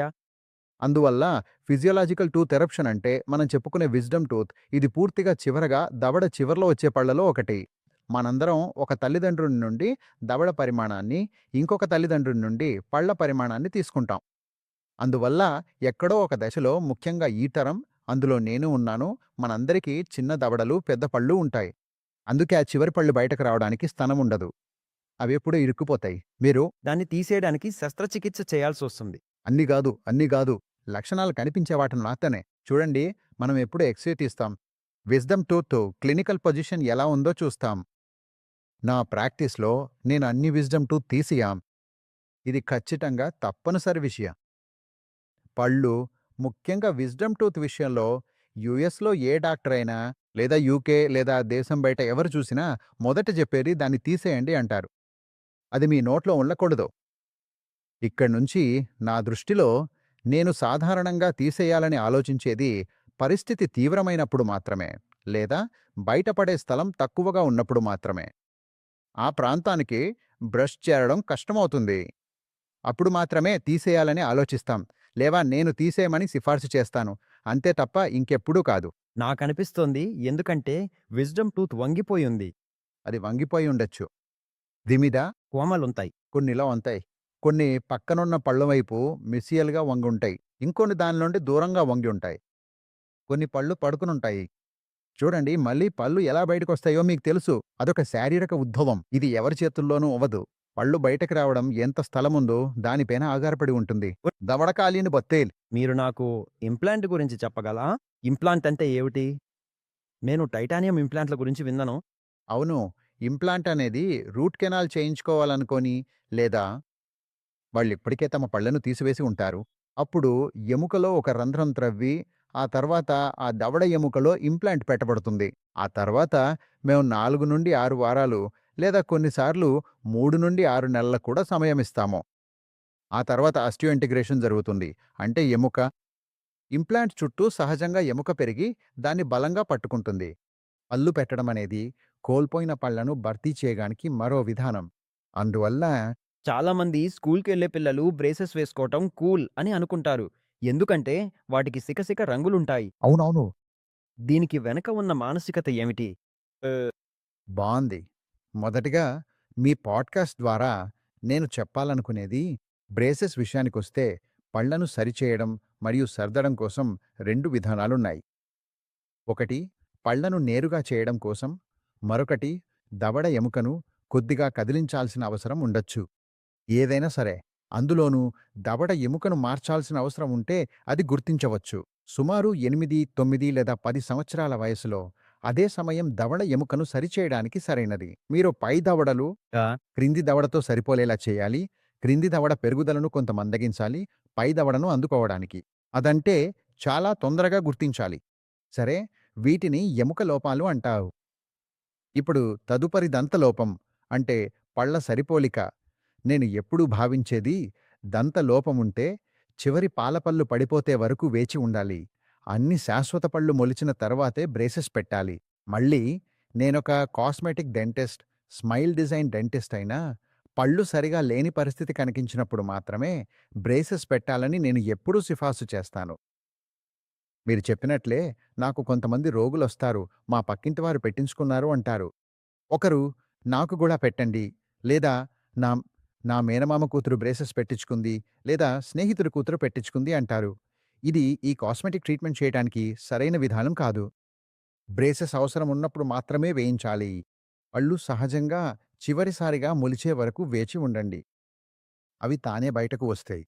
S1: అందువల్ల ఫిజియోలాజికల్ టూత్ ఎరప్షన్ అంటే మనం చెప్పుకునే విజ్డమ్ టూత్, ఇది పూర్తిగా చివరగా దవడ చివర్లో వచ్చే పళ్లలో ఒకటి. మనందరం ఒక తల్లిదండ్రుని నుండి దవడ పరిమాణాన్ని, ఇంకొక తల్లిదండ్రుని నుండి పళ్ల పరిమాణాన్ని తీసుకుంటాం. అందువల్ల ఎక్కడో ఒక దశలో, ముఖ్యంగా ఈ తరం, అందులో నేను ఉన్నాను, మనందరికీ చిన్న దవడలు, పెద్ద పళ్ళు ఉంటాయి. అందుకే ఆ చివరి పళ్ళు బయటకు రావడానికి స్థలముండదు. అవెప్పుడూ ఇరుక్కుపోతాయి. మీరు
S2: దాన్ని తీసేయడానికి శస్త్రచికిత్స చేయాల్సొస్తుంది.
S1: అన్ని గాదు. లక్షణాలు కనిపించే వాటిని మాత్రమే. చూడండి, మనం ఎప్పుడు ఎక్స్‌రే తీస్తాం. విజ్డమ్ టూత్ క్లినికల్ పొజిషన్ ఎలా ఉందో చూస్తాం. నా ప్రాక్టీస్‌లో నేను అన్ని విజ్డమ్ టూత్ తీసియాం. ఇది ఖచ్చితంగా తప్పనిసరి విషయం. పళ్ళు, ముఖ్యంగా విజ్డమ్ టూత్ విషయంలో యూఎస్‌లో ఏ డాక్టర్ అయినా, లేదా యూకే లేదా దేశం బయట ఎవరు చూసినా మొదట చెప్పేది దాన్ని తీసేయండి అంటారు. అది మీ నోట్లో ఉండకూడదు. ఇక్కడ్నుంచి నా దృష్టిలో నేను సాధారణంగా తీసేయాలని ఆలోచించేది పరిస్థితి తీవ్రమైనప్పుడు మాత్రమే, లేదా బయటపడే స్థలం తక్కువగా ఉన్నప్పుడు మాత్రమే. ఆ ప్రాంతానికి బ్రష్ చేరడం కష్టమవుతుంది. అప్పుడు మాత్రమే తీసేయాలని ఆలోచిస్తాం. లేవా నేను తీసేయమని సిఫార్సు చేస్తాను. అంతే తప్ప ఇంకెప్పుడూ కాదు.
S2: నాకనిపిస్తోంది ఎందుకంటే విజ్డమ్ టూత్ వంగిపోయుంది.
S1: అది వంగిపోయి ఉండొచ్చు. దిమిద
S2: కోమలుంటాయి.
S1: కొన్నిలా వంతాయి. కొన్ని పక్కనున్న పళ్ళ వైపు మిసియల్‌గా వంగుంటాయి. ఇంకొన్ని దాని నుండి దూరంగా వంగి ఉంటాయి. కొన్ని పళ్ళు పడుకునుంటాయి. చూడండి మళ్ళీ పళ్ళు ఎలా బయటకొస్తాయో మీకు తెలుసు. అదొక శారీరక ఉద్భవం. ఇది ఎవరి చేతుల్లోనూ అవ్వదు. పళ్ళు బయటకు రావడం ఎంత స్థలముందో దానిపైన ఆధారపడి ఉంటుంది. దవడకాలీని బత్తేల్.
S2: మీరు నాకు ఇంప్లాంట్ గురించి చెప్పగలరా? ఇంప్లాంట్ అంటే ఏమిటి? నేను టైటానియం ఇంప్లాంట్ల గురించి విన్నాను.
S1: అవును. ఇంప్లాంట్ అనేది రూట్ కెనాల్ చేయించుకోవాలనుకోని, లేదా వాళ్ళిప్పటికే తమ పళ్ళను తీసివేసి ఉంటారు. అప్పుడు ఎముకలో ఒక రంధ్రం త్రవ్వి, ఆ తర్వాత ఆ దవడ ఎముకలో ఇంప్లాంట్ పెట్టబడుతుంది. ఆ తర్వాత మేము 4-6 వారాలు, లేదా కొన్నిసార్లు 3-6 నెలలకు కూడా సమయమిస్తాము. ఆ తర్వాత ఆస్టియోఇంటిగ్రేషన్ జరుగుతుంది. అంటే ఎముక ఇంప్లాంట్ చుట్టూ సహజంగా ఎముక పెరిగి దాన్ని బలంగా పట్టుకుంటుంది. పళ్ళు పెట్టడమనేది కోల్పోయిన పళ్లను భర్తీ చేయడానికి మరో విధానం. అందువల్ల
S2: చాలామంది స్కూల్‌కెళ్ళే పిల్లలు బ్రేసెస్ వేసుకోవటం కూల్ అని అనుకుంటారు. ఎందుకంటే వాటికి సికసిక రంగులుంటాయి.
S1: అవునవును.
S2: దీనికి వెనక ఉన్న మానసికత ఏమిటి?
S1: బావుంది. మొదటగా మీ పాడ్‌కాస్ట్ ద్వారా నేను చెప్పాలనుకునేది బ్రేసెస్ విషయానికొస్తే పళ్లను సరిచేయడం మరియు సర్దడం కోసం 2 విధానాలున్నాయి. ఒకటి పళ్లను నేరుగా చేయడం కోసం, మరొకటి దవడ ఎముకను కొద్దిగా కదిలించాల్సిన అవసరం ఉండొచ్చు. ఏదైనా సరే, అందులోనూ దవడ ఎముకను మార్చాల్సిన అవసరం ఉంటే అది గుర్తించవచ్చు. సుమారు 8, 9 లేదా 10 సంవత్సరాల వయసులో అదే సమయం దవడ ఎముకను సరిచేయడానికి సరైనది. మీరు పై దవడలు
S2: ఆ!
S1: క్రింది దవడతో సరిపోలేలా చేయాలి. క్రింది దవడ పెరుగుదలను కొంత మందగించాలి, పై దవడను అందుకోవడానికి. అదంటే చాలా తొందరగా గుర్తించాలి. సరే, వీటిని ఎముక లోపాలు అంటారు. ఇప్పుడు తదుపరి దంతలోపం అంటే పళ్ల సరిపోలిక. నేను ఎప్పుడూ భావించేది దంతలోపముంటే చివరి పాలపళ్ళు పడిపోతే వరకు వేచి ఉండాలి. అన్ని శాశ్వత పళ్ళు మొలిచిన తర్వాతే బ్రేసెస్ పెట్టాలి. మళ్ళీ నేనొక cosmetic dentist, smile design dentist అయినా పళ్ళు సరిగా లేని పరిస్థితి కనిపించినప్పుడు మాత్రమే బ్రేసెస్ పెట్టాలని నేను ఎప్పుడూ సిఫార్సు చేస్తాను. మీరు చెప్పినట్లే నాకు కొంతమంది రోగులొస్తారు, మా పక్కింటివారు పెట్టించుకున్నారు అంటారు. ఒకరు నాకు గూడా పెట్టండి, లేదా నా నా మేనమామ కూతురు బ్రేసెస్ పెట్టించుకుంది, లేదా స్నేహితుడి కూతురు పెట్టించుకుంది అంటారు. ఇది ఈ కాస్మెటిక్ ట్రీట్మెంట్ చేయడానికి సరైన విధానం కాదు. బ్రేసెస్ అవసరం ఉన్నప్పుడు మాత్రమే వేయించాలి. పళ్ళు సహజంగా చివరిసారిగా మొలిచే వరకు వేచి ఉండండి. అవి తానే బయటకు వస్తాయి.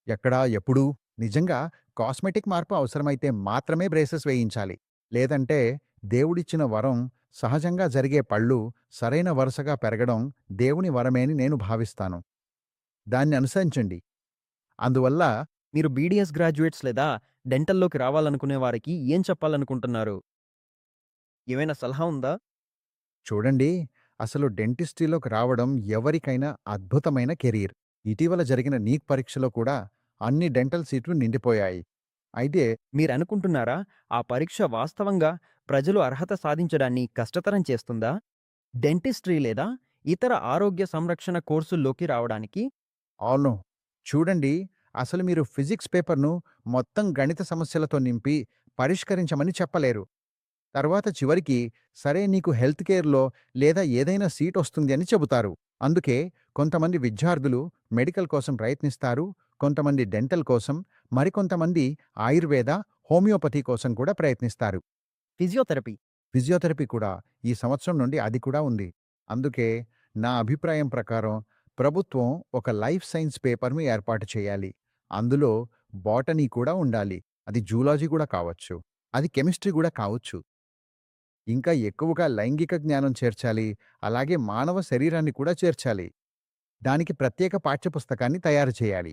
S1: ఎక్కడా, ఎప్పుడూ నిజంగా కాస్మెటిక్ మార్పు అవసరమైతే మాత్రమే బ్రేసెస్ వేయించాలి. లేదంటే దేవుడిచ్చిన వరం సహజంగా జరిగే పళ్ళు సరైన వరుసగా పెరగడం దేవుని వరమే అని నేను భావిస్తాను. దాన్ని అనుసరించండి. అందువల్ల
S2: మీరు బీడీఎస్ గ్రాడ్యుయేట్స్ లేదా డెంటల్‌లోకి రావాలనుకునే వారికి ఏం చెప్పాలనుకుంటున్నారు? ఏమైనా సలహా ఉందా?
S1: చూడండి, అసలు డెంటిస్ట్రీలోకి రావడం ఎవరికైనా అద్భుతమైన కెరీర్. ఇటీవల జరిగిన నీట్ పరీక్షలో కూడా అన్ని డెంటల్ సీట్లు నిండిపోయాయి. అయితే
S2: మీరనుకుంటున్నారా ఆ పరీక్ష వాస్తవంగా ప్రజలు అర్హత సాధించడాన్ని కష్టతరం చేస్తుందా? డెంటిస్ట్రీ లేదా ఇతర ఆరోగ్య సంరక్షణ కోర్సుల్లోకి రావడానికి?
S1: అవును. చూడండి, అసలు మీరు ఫిజిక్స్ పేపర్‌ను మొత్తం గణిత సమస్యలతో నింపి పరిష్కరించమని చెప్పలేరు. తర్వాత చివరికి సరే నీకు హెల్త్ కేర్‌లో లేదా ఏదైనా సీటొస్తుంది అని చెబుతారు. అందుకే కొంతమంది విద్యార్థులు మెడికల్ కోసం ప్రయత్నిస్తారు, కొంతమంది డెంటల్ కోసం, మరికొంతమంది ఆయుర్వేద, హోమియోపతి కోసం కూడా ప్రయత్నిస్తారు.
S2: ఫిజియోథెరపీ.
S1: ఫిజియోథెరపీ కూడా ఈ సంవత్సరం నుండి అది కూడా ఉంది. అందుకే నా అభిప్రాయం ప్రకారం ప్రభుత్వం ఒక లైఫ్ సైన్స్ పేపర్‌ను ఏర్పాటు చేయాలి. అందులో బోటనీ కూడా ఉండాలి. అది జూలాజీ కూడా కావచ్చు. అది కెమిస్ట్రీ కూడా కావచ్చు. ఇంకా ఎక్కువగా లైంగిక జ్ఞానం చేర్చాలి. అలాగే మానవ శరీరాన్ని కూడా చేర్చాలి. దానికి ప్రత్యేక పాఠ్యపుస్తకాన్ని తయారు చేయాలి.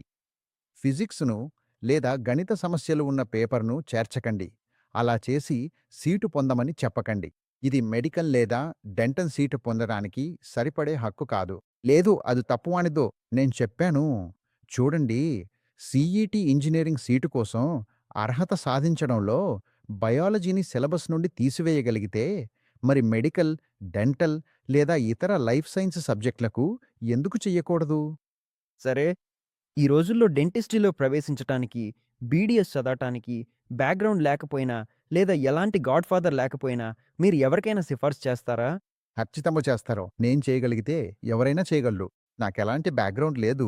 S1: ఫిజిక్స్‌ను లేదా గణిత సమస్యలు ఉన్న పేపర్‌ను చేర్చకండి. అలా చేసి సీటు పొందమని చెప్పకండి. ఇది మెడికల్ లేదా డెంటల్ సీటు పొందడానికి సరిపడే హక్కు కాదు. లేదు అది తప్పువానిదో నేను చెప్పాను. చూడండి, సీఈటీ ఇంజినీరింగ్ సీటు కోసం అర్హత సాధించడంలో బయాలజీని సిలబస్ నుండి తీసివేయగలిగితే, మరి మెడికల్, డెంటల్ లేదా ఇతర లైఫ్ సైన్స్ సబ్జెక్టులకు ఎందుకు చెయ్యకూడదు?
S2: సరే, ఈ రోజుల్లో డెంటిస్ట్రీలో ప్రవేశించటానికి, బీడీఎస్ చదవటానికి బ్యాక్‌గ్రౌండ్ లేకపోయినా, లేదా ఎలాంటి గాడ్‌ఫాదర్ లేకపోయినా మీరు ఎవరికైనా సిఫార్సు చేస్తారా?
S1: ఖచ్చితంగా చేస్తారు. నేను చేయగలిగితే ఎవరైనా చేయగలరు. నాకెలాంటి బ్యాక్‌గ్రౌండ్ లేదు.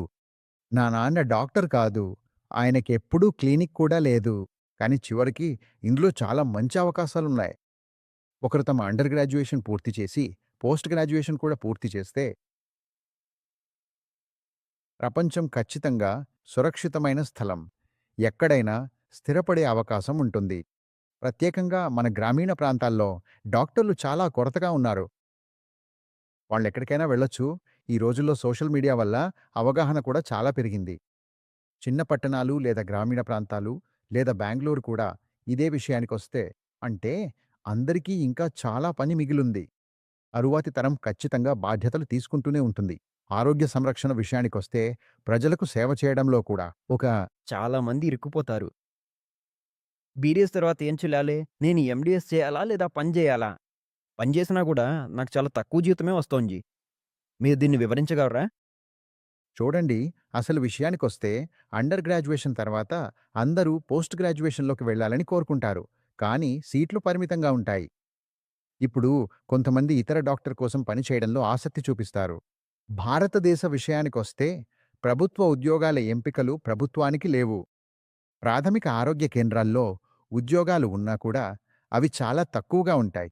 S1: నా నాన్న డాక్టర్ కాదు. ఆయనకెప్పుడూ క్లినిక్ కూడా లేదు. కానీ చివరికి ఇందులో చాలా మంచి అవకాశాలున్నాయి. ఒకరు తమ అండర్ గ్రాడ్యుయేషన్ పూర్తి చేసి, పోస్ట్ గ్రాడ్యుయేషన్ కూడా పూర్తి చేస్తే, ప్రపంచం ఖచ్చితంగా సురక్షితమైన స్థలం. ఎక్కడైనా స్థిరపడే అవకాశం ఉంటుంది. ప్రత్యేకంగా మన గ్రామీణ ప్రాంతాల్లో డాక్టర్లు చాలా కొరతగా ఉన్నారు. వాళ్ళెక్కడికైనా వెళ్ళొచ్చు. ఈ రోజుల్లో సోషల్ మీడియా వల్ల అవగాహన కూడా చాలా పెరిగింది. చిన్న పట్టణాలు లేదా గ్రామీణ ప్రాంతాలు లేదా బెంగుళూరు కూడా ఇదే విషయానికొస్తే, అంటే అందరికీ ఇంకా చాలా పని మిగిలుంది. తరువాతి తరం ఖచ్చితంగా బాధ్యతలు తీసుకుంటూనే ఉంటుంది. ఆరోగ్య సంరక్షణ విషయానికొస్తే ప్రజలకు సేవ చేయడంలో కూడా ఒక
S2: చాలా మంది ఇరుక్కుపోతారు. బీడీఎస్ తర్వాత ఏం చేయాలి? నేను ఎండీఎస్ చేయాలా? లేదా పని జేయాలా? పని జేసినా గూడా నాకు చాలా తక్కువ జీతమే వస్తోంది. మీరు దీన్ని వివరించగలరా?
S1: చూడండి, అసలు విషయానికొస్తే అండర్ గ్రాడ్యుయేషన్ తర్వాత అందరూ పోస్ట్ గ్రాడ్యుయేషన్‌లోకి వెళ్ళాలని కోరుకుంటారు. కానీ సీట్లు పరిమితంగా ఉంటాయి. ఇప్పుడు కొంతమంది ఇతర డాక్టర్ కోసం పనిచేయడంలో ఆసక్తి చూపిస్తారు. భారతదేశ విషయానికొస్తే ప్రభుత్వ ఉద్యోగాల ఎంపికలు ప్రభుత్వానికి లేవు. ప్రాథమిక ఆరోగ్య కేంద్రాల్లో ఉద్యోగాలు ఉన్నా కూడా అవి చాలా తక్కువగా ఉంటాయి.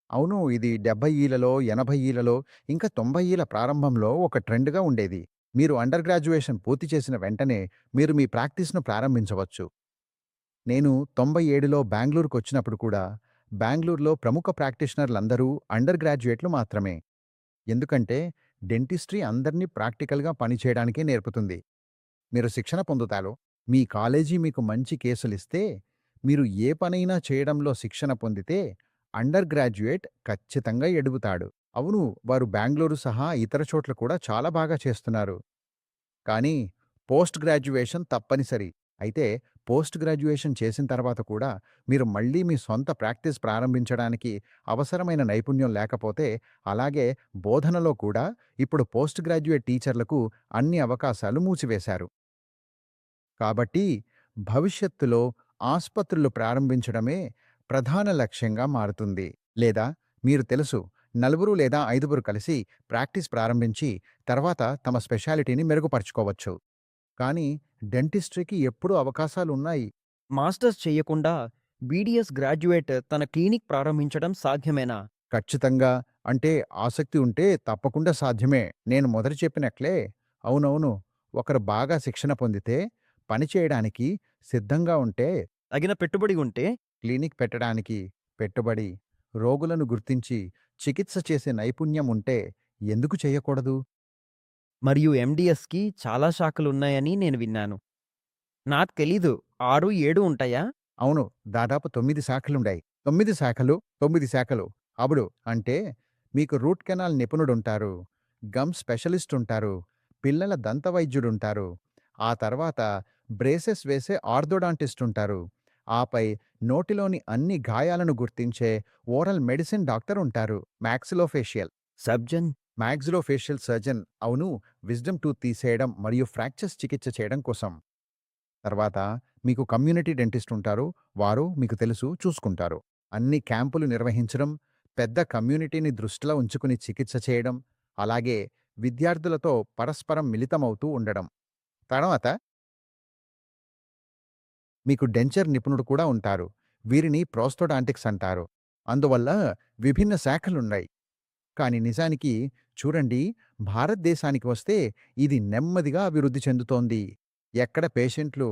S1: అవును, ఇది 70లలో, 80లలో, ఇంకా 90ల ప్రారంభంలో ఒక ట్రెండ్‌గా ఉండేది. మీరు అండర్ గ్రాడ్యుయేషన్ పూర్తి చేసిన వెంటనే మీరు మీ ప్రాక్టీస్‌ను ప్రారంభించవచ్చు. నేను 97లో బెంగుళూరుకొచ్చినప్పుడు కూడా బెంగుళూరులో ప్రముఖ ప్రాక్టీషనర్లందరూ అండర్ గ్రాడ్యుయేట్లు మాత్రమే. ఎందుకంటే డెంటిస్ట్రీ అందర్నీ ప్రాక్టికల్‌గా పనిచేయడానికే నేర్పుతుంది. మీరు శిక్షణ పొందుతారు. మీ కాలేజీ మీకు మంచి కేసులిస్తే, మీరు ఏ పనైనా చేయడంలో శిక్షణ పొందితే అండర్ గ్రాడ్యుయేట్ ఖచ్చితంగా ఎదుగుతాడు. అవును, వారు బెంగుళూరు సహా ఇతర చోట్ల కూడా చాలా బాగా చేస్తున్నారు. కానీ పోస్ట్ గ్రాడ్యుయేషన్ తప్పనిసరి. అయితే పోస్ట్ గ్రాడ్యుయేషన్ చేసిన తర్వాత కూడా మీరు మళ్ళీ మీ సొంత ప్రాక్టీస్ ప్రారంభించడానికి అవసరమైన నైపుణ్యం లేకపోతే, అలాగే బోధనలో కూడా ఇప్పుడు పోస్ట్ గ్రాడ్యుయేట్ టీచర్లకు అన్ని అవకాశాలు మూసివేశారు. కాబట్టి భవిష్యత్తులో ఆస్పత్రులు ప్రారంభించడమే ప్రధాన లక్ష్యంగా మారుతుంది. లేదా మీరు తెలుసు, నలుగురు లేదా ఐదుగురు కలిసి ప్రాక్టీస్ ప్రారంభించి తర్వాత తమ స్పెషాలిటీని మెరుగుపరుచుకోవచ్చు. కానీ డెంటిస్ట్రీకి ఎప్పుడూ అవకాశాలున్నాయి.
S2: మాస్టర్స్ చెయ్యకుండా బీడీఎస్ గ్రాడ్యుయేట్ తన క్లినిక్ ప్రారంభించడం సాధ్యమేనా?
S1: ఖచ్చితంగా. అంటే ఆసక్తి ఉంటే తప్పకుండా సాధ్యమే. నేను మొదట చెప్పినట్లే, అవునవును, ఒకరు బాగా శిక్షణ పొందితే, పనిచేయడానికి సిద్ధంగా ఉంటే,
S2: తగిన పెట్టుబడి ఉంటే
S1: క్లినిక్ పెట్టడానికి పెట్టుబడి, రోగులను గుర్తించి చికిత్స చేసే నైపుణ్యం ఉంటే ఎందుకు చేయకూడదు?
S2: మరియు ఎండీఎస్‌కి చాలా శాఖలున్నాయని నేను విన్నాను. నాకు తెలీదు. 6, 7 ఉంటాయా?
S1: అవును, దాదాపు 9 శాఖలుండాయి. 9 శాఖలు, 9 శాఖలు. అప్పుడు అంటే మీకు రూట్ కెనాల్ నిపుణుడుంటారు, గమ్ స్పెషలిస్ట్ ఉంటారు, పిల్లల దంతవైద్యుడుంటారు, ఆ తర్వాత బ్రేసెస్ వేసే ఆర్థోడాంటిస్ట్ ఉంటారు, ఆపై నోటిలోని అన్ని గాయాలను గుర్తించే ఓరల్ మెడిసిన్ డాక్టర్ ఉంటారు, మాక్సిలోఫేషియల్
S2: సర్జన్.
S1: మాక్సిలోఫేషియల్ సర్జన్, అవును, విజ్డమ్ టూత్ తీసేయడం మరియు ఫ్రాక్చర్స్ చికిత్స చేయడం కోసం. తర్వాత మీకు కమ్యూనిటీ డెంటిస్ట్ ఉంటారు. వారు మీకు తెలుసు చూసుకుంటారు. అన్ని క్యాంపులు నిర్వహించడం, పెద్ద కమ్యూనిటీని దృష్టిలో ఉంచుకుని చికిత్స చేయడం, అలాగే విద్యార్థులతో పరస్పరం మిళితమవుతూ ఉండడం. తర్వాత మీకు డెంచర్ నిపుణుడు కూడా ఉంటారు. వీరిని ప్రోస్టోడాంటిక్స్ అంటారు. అందువల్ల విభిన్న శాఖలున్నాయి. కానీ నిజానికి చూడండి, భారతదేశానికి వస్తే ఇది నెమ్మదిగా అభివృద్ధి చెందుతోంది. ఎక్కడ పేషెంట్లు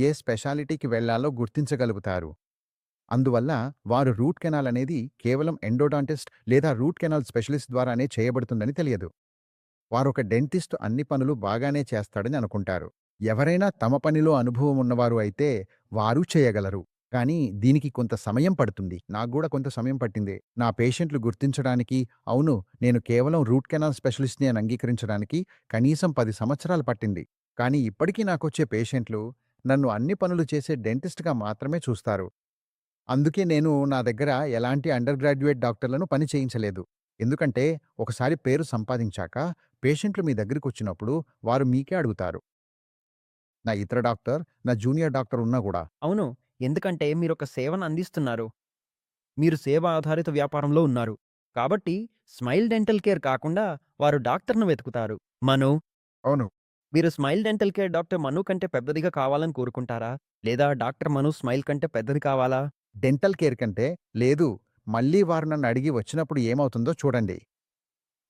S1: ఏ స్పెషాలిటీకి వెళ్లాలో గుర్తించగలుగుతారు. అందువల్ల వారు రూట్ కెనాల్ అనేది కేవలం ఎండోడాంటిస్ట్ లేదా రూట్ కెనాల్ స్పెషలిస్ట్ ద్వారానే చేయబడుతుందని తెలియదు. వారొక డెంటిస్ట్ అన్ని పనులు బాగానే చేస్తాడని అనుకుంటారు. ఎవరైనా తమ పనిలో అనుభవం ఉన్నవారు అయితే వారు చేయగలరు. కానీ దీనికి కొంత సమయం పడుతుంది. నాకు గూడా కొంత సమయం పట్టింది. నా పేషెంట్లు గుర్తించడానికి, అవును, నేను కేవలం రూట్ కెనాల్ స్పెషలిస్ట్‌ని అని అంగీకరించడానికి కనీసం 10 సంవత్సరాలు పట్టింది. కానీ ఇప్పటికీ నాకొచ్చే పేషెంట్లు నన్ను అన్ని పనులు చేసే డెంటిస్ట్‌గా మాత్రమే చూస్తారు. అందుకే నేను నా దగ్గర ఎలాంటి అండర్ గ్రాడ్యుయేట్ డాక్టర్లను పని చేయించలేదు. ఎందుకంటే ఒకసారి పేరు సంపాదించాక పేషెంట్లు మీ దగ్గరికొచ్చినప్పుడు వారు మీకే అడుగుతారు. నా ఇతర డాక్టర్, నా జూనియర్ డాక్టర్ ఉన్నా గూడా.
S2: అవును. ఎందుకంటే మీరొక సేవను అందిస్తున్నారు. మీరు సేవ ఆధారిత వ్యాపారంలో ఉన్నారు. కాబట్టి స్మైల్ డెంటల్ కేర్ కాకుండా వారు డాక్టర్‌ను వెతుకుతారు. మను,
S1: అవును.
S2: మీరు స్మైల్ డెంటల్ కేర్ డాక్టర్ మను కంటే పెద్దదిగా కావాలని కోరుకుంటారా? లేదా డాక్టర్ మను స్మైల్ కంటే పెద్దది కావాలా?
S1: డెంటల్ కేర్ కంటే లేదు. మళ్ళీ వారు నన్నడిగి వచ్చినప్పుడు ఏమవుతుందో చూడండి.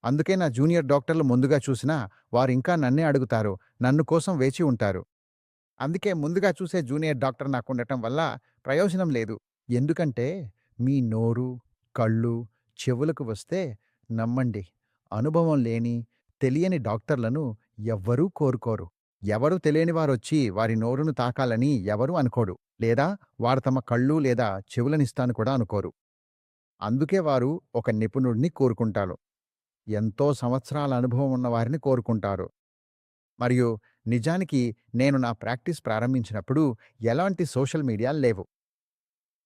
S1: అందుకే నా జూనియర్ డాక్టర్లు ముందుగా చూసినా వారింకా నన్నే అడుగుతారు. నన్ను కోసం వేచి ఉంటారు. అందుకే ముందుగా చూసే జూనియర్ డాక్టర్ నాకుండటం వల్ల ప్రయోజనం లేదు. ఎందుకంటే మీ నోరు, కళ్ళు, చెవులకు వస్తే నమ్మండి. అనుభవం లేని, తెలియని డాక్టర్లను ఎవ్వరూ కోరుకోరు. ఎవరు తెలియని వారొచ్చి వారి నోరును తాకాలని ఎవరూ అనుకోడు. లేదా వారు తమ కళ్ళు లేదా చెవులనిస్తాను కూడా అనుకోరు. అందుకే వారు ఒక నిపుణుడిని కోరుకుంటారు. ఎంతో సంవత్సరాల అనుభవం ఉన్న వారిని కోరుకుంటారు. మరియు నిజానికి నేను నా ప్రాక్టీస్ ప్రారంభించినప్పుడు ఎలాంటి సోషల్ మీడియాలు లేవు.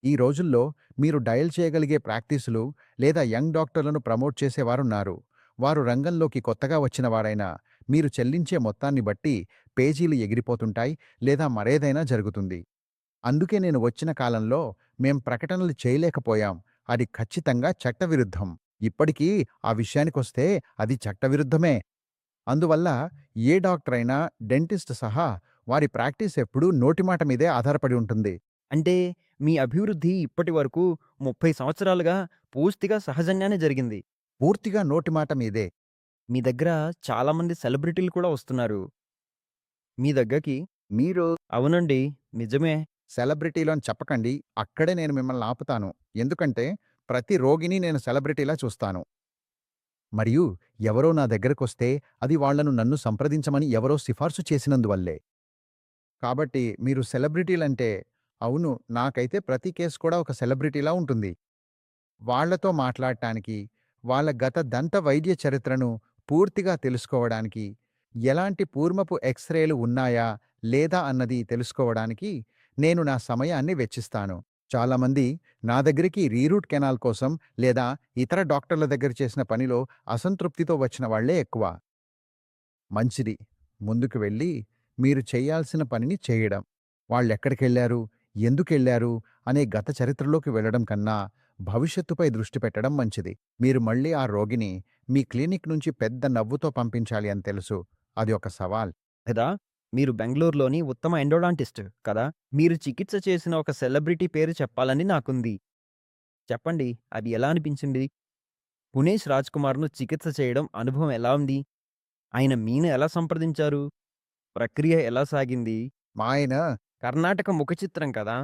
S1: ఈ రోజుల్లో మీరు డయల్ చేయగలిగే ప్రాక్టీసులు లేదా యంగ్ డాక్టర్లను ప్రమోట్ చేసేవారున్నారు. వారు రంగంలోకి కొత్తగా వచ్చిన వారైనా మీరు చెల్లించే మొత్తాన్ని బట్టి పేజీలు ఎగిరిపోతుంటాయి లేదా మరేదైనా జరుగుతుంది. అందుకే నేను వచ్చిన కాలంలో మేం ప్రకటనలు చేయలేకపోయాం. అది ఖచ్చితంగా చట్టవిరుద్ధం. ఇప్పటికీ ఆ విషయానికొస్తే అది చట్టవిరుద్ధమే. అందువల్ల ఏ డాక్టరైనా, డెంటిస్ట్ సహా వారి ప్రాక్టీస్ ఎప్పుడూ నోటిమాట మీదే ఆధారపడి ఉంటుంది.
S2: అంటే మీ అభివృద్ధి ఇప్పటివరకు 30 సంవత్సరాలుగా పూర్తిగా సహజంగానే జరిగింది.
S1: పూర్తిగా నోటిమాట మీదే.
S2: మీ దగ్గర చాలామంది సెలబ్రిటీలు కూడా వస్తున్నారు. మీ దగ్గరకి
S1: మీరు
S2: అవునండి. నిజమే.
S1: సెలబ్రిటీలు అని చెప్పకండి. అక్కడే నేను మిమ్మల్ని ఆపుతాను. ఎందుకంటే ప్రతి రోగిని నేను సెలబ్రిటీలా చూస్తాను. మరియు ఎవరో నా దగ్గరకొస్తే అది వాళ్ళను నన్ను సంప్రదించమని ఎవరో సిఫార్సు చేసినందువల్లే. కాబట్టి మీరు సెలబ్రిటీలంటే అవును, నాకైతే ప్రతి కేస్ కూడా ఒక సెలబ్రిటీలా ఉంటుంది. వాళ్ళతో మాట్లాడటానికి, వాళ్ళ గత దంత వైద్య చరిత్రను పూర్తిగా తెలుసుకోవడానికి, ఎలాంటి పూర్వపు ఎక్స్‌రేలు ఉన్నాయా లేదా అన్నది తెలుసుకోవడానికి నేను నా సమయాన్ని వెచ్చిస్తాను. చాలామంది నా దగ్గరికి రీరూట్ కెనాల్ కోసం లేదా ఇతర డాక్టర్ల దగ్గర చేసిన పనిలో అసంతృప్తితో వచ్చిన వాళ్లే ఎక్కువ. మంచిది. ముందుకు వెళ్ళి మీరు చెయ్యాల్సిన పనిని చేయడం. వాళ్ళెక్కడికెళ్లారు, ఎందుకెళ్లారు అనే గత చరిత్రలోకి వెళ్లడం కన్నా భవిష్యత్తుపై దృష్టి పెట్టడం మంచిది. మీరు మళ్ళీ ఆ రోగిని మీ క్లినిక్ నుంచి పెద్ద నవ్వుతో పంపించాలి అని తెలుసు. అది ఒక సవాల్.
S2: కదా! మీరు బెంగుళూరులోని ఉత్తమ ఎండోడాంటిస్ట్ కదా! మీరు చికిత్స చేసిన ఒక సెలబ్రిటీ పేరు చెప్పాలని నాకుంది. చెప్పండి. అది ఎలా అనిపించింది? 'పునీష్ రాజ్‌కుమార్‌ను' చికిత్స చేయడం అనుభవం ఎలా ఉంది? ఆయన మీను ఎలా సంప్రదించారు? ప్రక్రియ ఎలా సాగింది?
S1: మా ఆయన
S2: కర్ణాటక ముఖ చిత్రం కదా!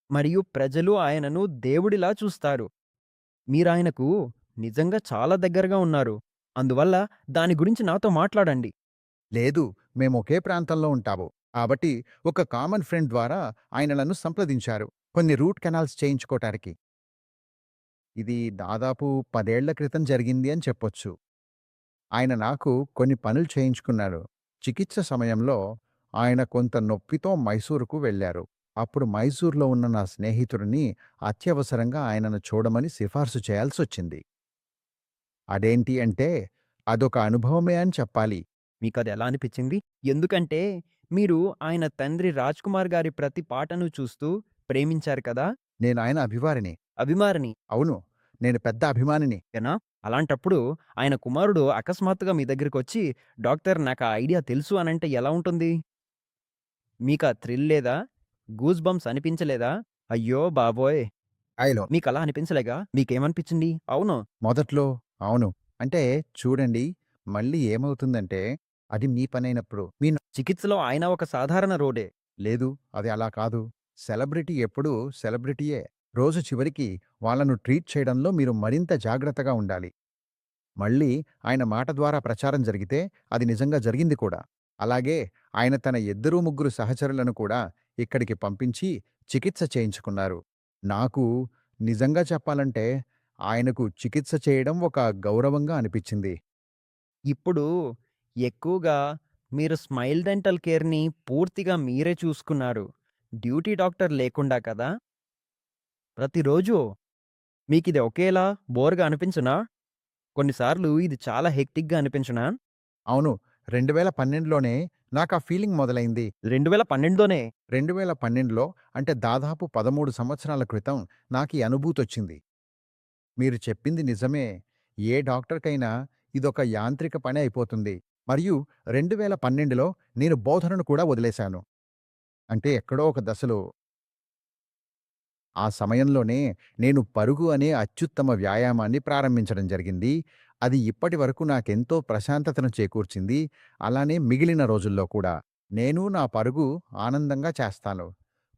S2: మరియు ప్రజలు ఆయనను దేవుడిలా చూస్తారు. మీరాయనకు నిజంగా చాలా దగ్గరగా ఉన్నారు. అందువల్ల దాని గురించి నాతో మాట్లాడండి.
S1: లేదు, మేమొకే ప్రాంతంలో ఉంటాము. కాబట్టి ఒక కామన్ ఫ్రెండ్ ద్వారా ఆయన నన్ను సంప్రదించారు. కొన్ని రూట్ కెనాల్స్ చేయించుకోటానికి. ఇది దాదాపు 10 ఏళ్ల క్రితం జరిగింది అని చెప్పొచ్చు. ఆయన నాకు కొన్ని పనులు చేయించుకున్నాడు. చికిత్స సమయంలో ఆయన కొంత నొప్పితో మైసూరుకు వెళ్లారు. అప్పుడు మైసూర్లో ఉన్న నా స్నేహితుడిని అత్యవసరంగా ఆయనను చూడమని సిఫార్సు చేయాల్సొచ్చింది. అదేంటి అంటే అదొక అనుభవమే అని చెప్పాలి.
S2: మీకది ఎలా అనిపిచ్చింది? ఎందుకంటే మీరు ఆయన తండ్రి 'రాజ్‌కుమార్' గారి ప్రతి పాటను చూస్తూ ప్రేమించారు కదా!
S1: నేనాయన అభివారిని.
S2: అభిమానిని.
S1: అవును, నేను పెద్ద అభిమానిని.
S2: ఓకేనా? అలాంటప్పుడు ఆయన కుమారుడు అకస్మాత్తుగా మీ దగ్గరికొచ్చి, "డాక్టర్ నాకా ఐడియా తెలుసు" అనంటే ఎలా ఉంటుంది? మీకా థ్రిల్ లేదా? గూస్ బంప్స్ అనిపించలేదా? అయ్యో బాబోయ్!
S1: ఆయలో
S2: మీకలా అనిపించలేగా? మీకేమనిపిచ్చింది? అవును.
S1: మొదట్లో అవును. అంటే చూడండి, మళ్ళీ ఏమవుతుందంటే అది మీ పనైనప్పుడు
S2: చికిత్సలో ఆయన ఒక సాధారణ రోడే.
S1: లేదు, అది అలా కాదు. సెలబ్రిటీ ఎప్పుడూ సెలబ్రిటీయే. రోజు చివరికి వాళ్ళను ట్రీట్ చేయడంలో మీరు మరింత జాగ్రత్తగా ఉండాలి. మళ్ళీ ఆయన మాట ద్వారా ప్రచారం జరిగితే అది నిజంగా జరిగింది కూడా. అలాగే ఆయన తన ఇద్దరు ముగ్గురు సహచరులను కూడా ఇక్కడికి పంపించి చికిత్స చేయించుకున్నారు. నాకు నిజంగా చెప్పాలంటే ఆయనకు చికిత్స చేయడం ఒక గౌరవంగా అనిపించింది.
S2: ఇప్పుడు ఎక్కువగా మీరు స్మైల్ డెంటల్ కేర్‌ని పూర్తిగా మీరే చూసుకున్నారు. డ్యూటీ డాక్టర్ లేకుండా కదా! ప్రతిరోజు మీకిది ఒకేలా బోర్‌గా అనిపించనా? కొన్నిసార్లు ఇది చాలా హెక్టిక్‌గా అనిపించనా?
S1: అవును. 2012లోనే నాకా ఫీలింగ్ మొదలైంది.
S2: 2012లోనే
S1: 2012లో అంటే దాదాపు 13 సంవత్సరాల క్రితం నాకీ అనుభూతొచ్చింది. మీరు చెప్పింది నిజమే. ఏ డాక్టర్‌కైనా ఇదొక యాంత్రిక పని అయిపోతుంది. మరియు 2012లో నేను బోధనను కూడా వదిలేశాను. అంటే ఎక్కడో ఒక దశలో ఆ సమయంలోనే నేను పరుగు అనే అత్యుత్తమ వ్యాయామాన్ని ప్రారంభించడం జరిగింది. అది ఇప్పటి వరకు నాకెంతో ప్రశాంతతను చేకూర్చింది. అలానే మిగిలిన రోజుల్లో కూడా. నేను నా పరుగు ఆనందంగా చేస్తాను.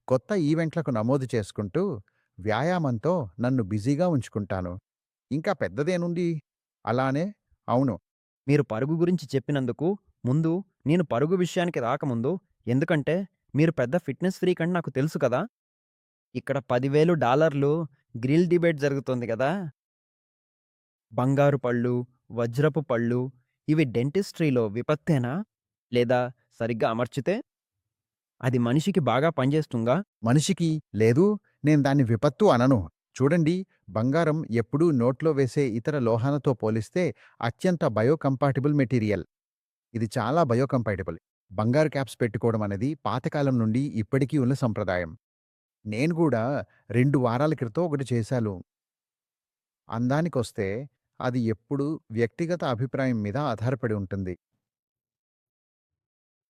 S1: కొత్త ఈవెంట్లకు నమోదు చేసుకుంటూ, వ్యాయామంతో నన్ను బిజీగా ఉంచుకుంటాను. ఇంకా పెద్దదేనుంది? అలానే అవును.
S2: మీరు పరుగు గురించి చెప్పినందుకు ముందు నేను పరుగు విషయానికి రాకముందు ఎందుకంటే మీరు పెద్ద ఫిట్‌నెస్ ఫ్రీక్ అని నాకు తెలుసు కదా! ఇక్కడ $10,000 గ్రిల్ డిబేట్ జరుగుతోంది గదా! బంగారు పళ్ళు, వజ్రపు పళ్ళు ఇవి డెంటిస్ట్రీలో విపత్తేనా? లేదా సరిగ్గా అమర్చితే అది మనిషికి బాగా పనిచేస్తుందా?
S1: మనిషికి లేదు, నేను దాన్ని విపత్తు అనను. చూడండి, బంగారం ఎప్పుడూ నోట్లో వేసే ఇతర లోహాలతో పోలిస్తే అత్యంత బయోకంపాటిబుల్ మెటీరియల్. ఇది చాలా బయోకంపాటిబుల్. బంగారు క్యాప్స్ పెట్టుకోవడం అనేది పాతకాలం నుండి ఇప్పటికీ ఉన్న సంప్రదాయం. నేను గూడా 2 వారాల క్రితం ఒకటి చేశాను. అందానికొస్తే అది ఎప్పుడూ వ్యక్తిగత అభిప్రాయం మీద ఆధారపడి ఉంటుంది.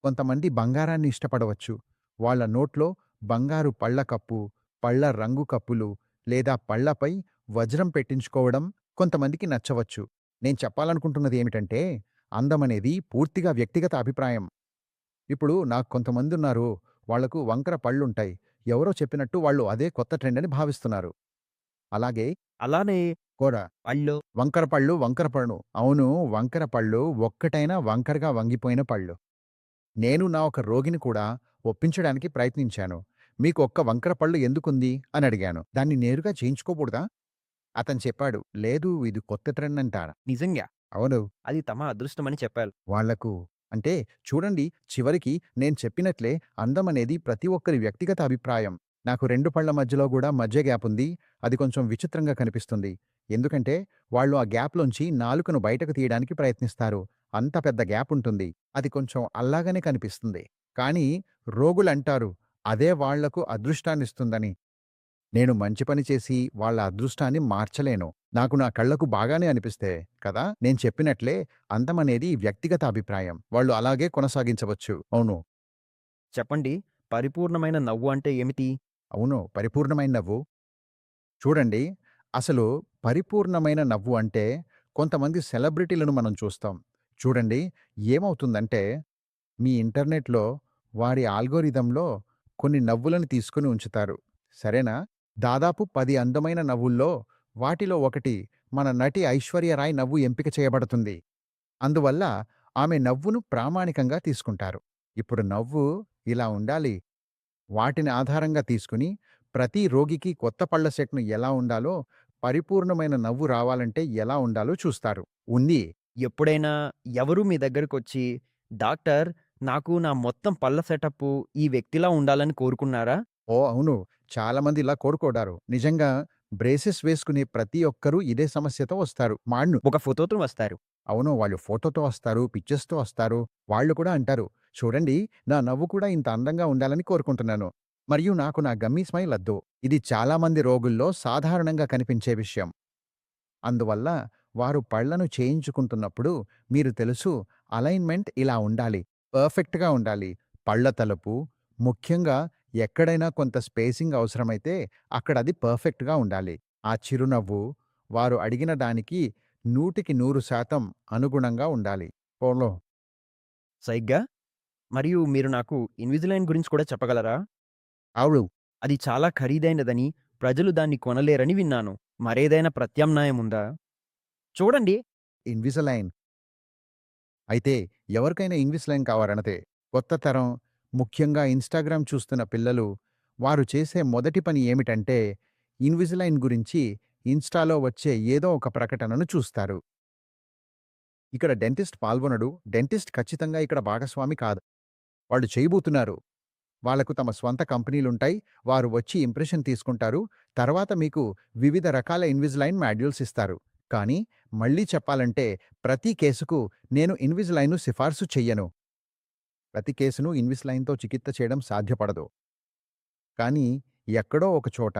S1: కొంతమంది బంగారాన్ని ఇష్టపడవచ్చు. వాళ్ళ నోట్లో బంగారు పళ్ళ కప్పు, పళ్ళ రంగు కప్పులు లేదా పళ్ళపై వజ్రం పెట్టించుకోవడం కొంతమందికి నచ్చవచ్చు. నేను చెప్పాలనుకుంటున్నది ఏమిటంటే, అందమనేది పూర్తిగా వ్యక్తిగత అభిప్రాయం. ఇప్పుడు నాకు కొంతమందున్నారు, వాళ్లకు వంకర పళ్ళుంటాయి. ఎవరో చెప్పినట్టు వాళ్ళు అదే కొత్త ట్రెండ్ అని భావిస్తున్నారు. అలాగే
S2: అలానే
S1: కూడా
S2: పళ్ళు
S1: వంకర పళ్ళు, వంకర పళ్ళు. అవును, వంకర పళ్ళు ఒక్కటైనా వంకరగా వంగిపోయిన పళ్ళు. నేను నా ఒక రోగిని కూడా ఒప్పించడానికి ప్రయత్నించాను. మీకు ఒక్క వంకర పళ్ళు ఎందుకుంది అని అడిగాను. దాన్ని నేరుగా చేయించుకోకూడదా? అతను చెప్పాడు, లేదు, ఇది కొత్త ట్రెండ్ అంటారా.
S2: నిజంగా
S1: అవును.
S2: అది తమ అదృష్టమని చెప్పారు.
S1: వాళ్లకు అంటే చూడండి, చివరికి నేను చెప్పినట్లే అందమనేది ప్రతి ఒక్కరి వ్యక్తిగత అభిప్రాయం. నాకు 2 పళ్ళ మధ్యలో గూడా మధ్య గ్యాప్ ఉంది. అది కొంచెం విచిత్రంగా కనిపిస్తుంది. ఎందుకంటే వాళ్ళు ఆ గ్యాప్‌లోంచి నాలుకను బయటకు తీయడానికి ప్రయత్నిస్తారు. అంత పెద్ద గ్యాప్ ఉంటుంది. అది కొంచెం అల్లాగానే కనిపిస్తుంది. కానీ రోగులంటారు అదే వాళ్లకు అదృష్టాన్నిస్తుందని. నేను మంచి పని చేసి వాళ్ళ అదృష్టాన్ని మార్చలేను. నాకు నా కళ్ళకు బాగానే అనిపిస్తే కదా! నేను చెప్పినట్లే అందమనేది వ్యక్తిగత అభిప్రాయం. వాళ్ళు అలాగే కొనసాగించవచ్చు. అవును.
S2: చెప్పండి, పరిపూర్ణమైన నవ్వు అంటే ఏమిటి?
S1: అవును. పరిపూర్ణమైన నవ్వు. చూడండి, అసలు పరిపూర్ణమైన నవ్వు అంటే కొంతమంది సెలబ్రిటీలను మనం చూస్తాం. చూడండి, ఏమవుతుందంటే మీ ఇంటర్నెట్‌లో వారి ఆల్గోరిథంలో కొన్ని నవ్వులను తీసుకొని ఉంచుతారు. సరేనా? దాదాపు 10 అందమైన నవ్వుల్లో వాటిలో ఒకటి మన నటి ఐశ్వర్య రాయ్ నవ్వు ఎంపిక చేయబడుతుంది. అందువల్ల ఆమె నవ్వును ప్రామాణికంగా తీసుకుంటారు. ఇప్పుడు నవ్వు ఇలా ఉండాలి. వాటిని ఆధారంగా తీసుకుని ప్రతి రోగికి కొత్త పళ్ల సెట్‌ను ఎలా ఉండాలో, పరిపూర్ణమైన నవ్వు రావాలంటే ఎలా ఉండాలో చూస్తారు. ఉంది.
S2: ఎప్పుడైనా ఎవరు మీ దగ్గరకొచ్చి, డాక్టర్ నాకు నా మొత్తం పళ్ళ సెటప్పు ఈ వ్యక్తిలా ఉండాలని కోరుకున్నారా?
S1: ఓహ్! అవును. చాలామంది ఇలా కోరుకోడారు. నిజంగా బ్రేసెస్ వేసుకునే ప్రతి ఒక్కరూ ఇదే సమస్యతో వస్తారు.
S2: ఒక ఫోటోతో వస్తారు.
S1: అవును. వాళ్ళు ఫోటోతో వస్తారు, పిక్చర్స్‌తో వస్తారు. వాళ్ళు కూడా అంటారు, చూడండి, నా నవ్వు కూడా ఇంత అందంగా ఉండాలని కోరుకుంటున్నాను. మరియు నాకు నా గమ్మీ స్మైల్ అద్దు. ఇది చాలామంది రోగుల్లో సాధారణంగా కనిపించే విషయం. అందువల్ల వారు పళ్లను చేయించుకుంటున్నప్పుడు మీరు తెలుసు, అలైన్‌మెంట్ ఇలా ఉండాలి. పర్ఫెక్ట్‌గా ఉండాలి. పళ్ల తలుపు, ముఖ్యంగా ఎక్కడైనా కొంత స్పేసింగ్ అవసరమైతే అక్కడది పర్ఫెక్ట్‌గా ఉండాలి. ఆ చిరునవ్వు వారు అడిగిన దానికి 100% అనుగుణంగా ఉండాలి. పోలో
S2: సరిగ్గా. మరియు మీరు నాకు ఇన్విజిలైన్ గురించి కూడా చెప్పగలరా?
S1: అవును.
S2: అది చాలా ఖరీదైనదని, ప్రజలు దాన్ని కొనలేరని విన్నాను. మరేదైనా ప్రత్యామ్నాయం ఉందా? చూడండి,
S1: ఇన్విసలైన్. అయితే ఎవరికైనా ఇన్విసలైన్ కావాలనతే కొత్త తరం, ముఖ్యంగా ఇన్‌స్టాగ్రామ్ చూస్తున్న పిల్లలు, వారు చేసే మొదటి పని ఏమిటంటే, ఇన్విజిలైన్ గురించి ఇన్‌స్టాలో వచ్చే ఏదో ఒక ప్రకటనను చూస్తారు. ఇక్కడ డెంటిస్ట్ పాల్గొనడు. డెంటిస్ట్ ఖచ్చితంగా ఇక్కడ భాగస్వామి కాదు. వాళ్ళు చేయబోతున్నారు. వాళ్లకు తమ స్వంత కంపెనీలుంటాయి. వారు వచ్చి ఇంప్రెషన్ తీసుకుంటారు. తర్వాత మీకు వివిధ రకాల ఇన్విజిలైన్ మాడ్యూల్స్ ఇస్తారు. కానీ మళ్ళీ చెప్పాలంటే ప్రతి కేసుకు నేను ఇన్విజిలైన్‌ను సిఫార్సు చెయ్యను. ప్రతి కేసును ఇన్విజిలైన్‌తో చికిత్స చేయడం సాధ్యపడదు. కానీ ఎక్కడో ఒకచోట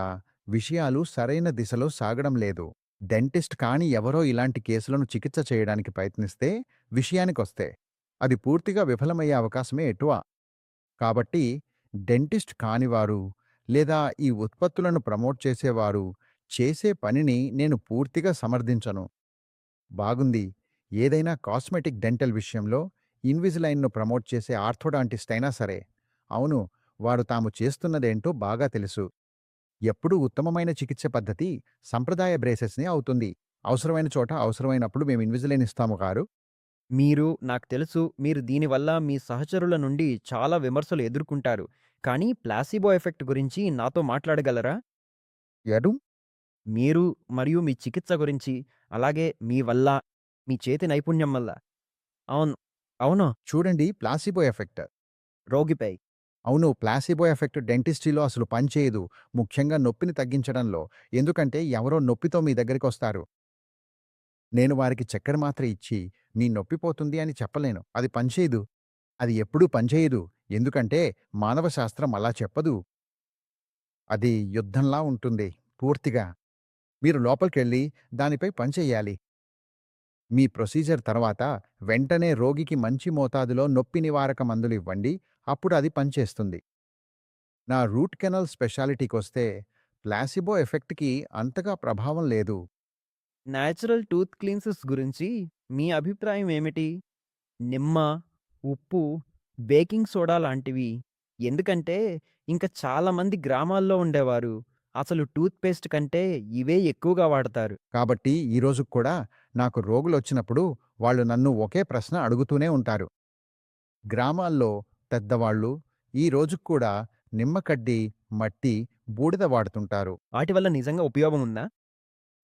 S1: విషయాలు సరైన దిశలో సాగడం లేదు. డెంటిస్ట్ కాని ఎవరో ఇలాంటి కేసులను చికిత్స చేయడానికి ప్రయత్నిస్తే విషయానికొస్తే అది పూర్తిగా విఫలమయ్యే అవకాశమే ఎక్కువ. కాబట్టి డెంటిస్ట్ కానివారు లేదా ఈ ఉత్పత్తులను ప్రమోట్ చేసేవారు చేసే పనిని నేను పూర్తిగా సమర్థించను. బాగుంది. ఏదైనా కాస్మెటిక్ డెంటల్ విషయంలో ఇన్విజిలైన్‌ను ప్రమోట్ చేసే ఆర్థోడాంటిస్ట్ అయినా సరే, అవును, వారు తాము చేస్తున్నదేంటో బాగా తెలుసు. ఎప్పుడూ ఉత్తమమైన చికిత్స పద్ధతి సంప్రదాయ బ్రేసెస్‌నే అవుతుంది. అవసరమైన చోట అవసరమైనప్పుడు మేము ఇన్విజిలైన్ ఇస్తాము గారు.
S2: నాకు తెలుసు మీరు దీనివల్ల మీ సహచరుల నుండి చాలా విమర్శలు ఎదుర్కొంటారు. కానీ ప్లాసిబో ఎఫెక్ట్ గురించి నాతో మాట్లాడగలరా?
S1: ఎడు
S2: మీరు మరియు మీ చికిత్స గురించి, అలాగే మీ వల్ల, మీ చేతి నైపుణ్యం వల్ల. అవును. అవును.
S1: చూడండి ప్లాసిబో ఎఫెక్ట్.
S2: రోగిపై.
S1: అవును, ప్లాసిబో ఎఫెక్ట్ డెంటిస్ట్రీలో అసలు పనిచేయదు. ముఖ్యంగా నొప్పిని తగ్గించడంలో. ఎందుకంటే ఎవరో నొప్పితో మీ దగ్గరికొస్తారు. నేను వారికి చక్కెర మాత్ర ఇచ్చి, మీ నొప్పి పోతుంది అని చెప్పలేను. అది పనిచేయదు. అది ఎప్పుడూ పనిచేయదు. ఎందుకంటే మానవ శాస్త్రం అలా చెప్పదు. అది యుద్ధంలా ఉంటుంది. పూర్తిగా. మీరు లోపలికెళ్ళి దానిపై పనిచెయ్యాలి. మీ ప్రొసీజర్ తర్వాత వెంటనే రోగికి మంచి మోతాదులో నొప్పి నివారక మందులు ఇవ్వండి. అప్పుడు అది పనిచేస్తుంది. నా రూట్ కెనాల్ స్పెషాలిటీకొస్తే ప్లాసిబో ఎఫెక్ట్‌కి అంతగా ప్రభావం లేదు.
S2: నేచురల్ టూత్ క్లీన్సర్స్ గురించి మీ అభిప్రాయం ఏమిటి? నిమ్మ, ఉప్పు, బేకింగ్ సోడా లాంటివి. ఎందుకంటే ఇంక చాలామంది గ్రామాల్లో ఉండేవారు అసలు టూత్ పేస్ట్ కంటే ఇవే ఎక్కువగా వాడతారు.
S1: కాబట్టి ఈ రోజుకి కూడా నాకు రోగులొచ్చినప్పుడు వాళ్ళు నన్ను ఒకే ప్రశ్న అడుగుతూనే ఉంటారు. గ్రామాల్లో పెద్దవాళ్ళు ఈ రోజుకి కూడా నిమ్మకడ్డి, మట్టి, బూడిద వాడుతుంటారు.
S2: వాటి వల్ల నిజంగా ఉపయోగం ఉందా?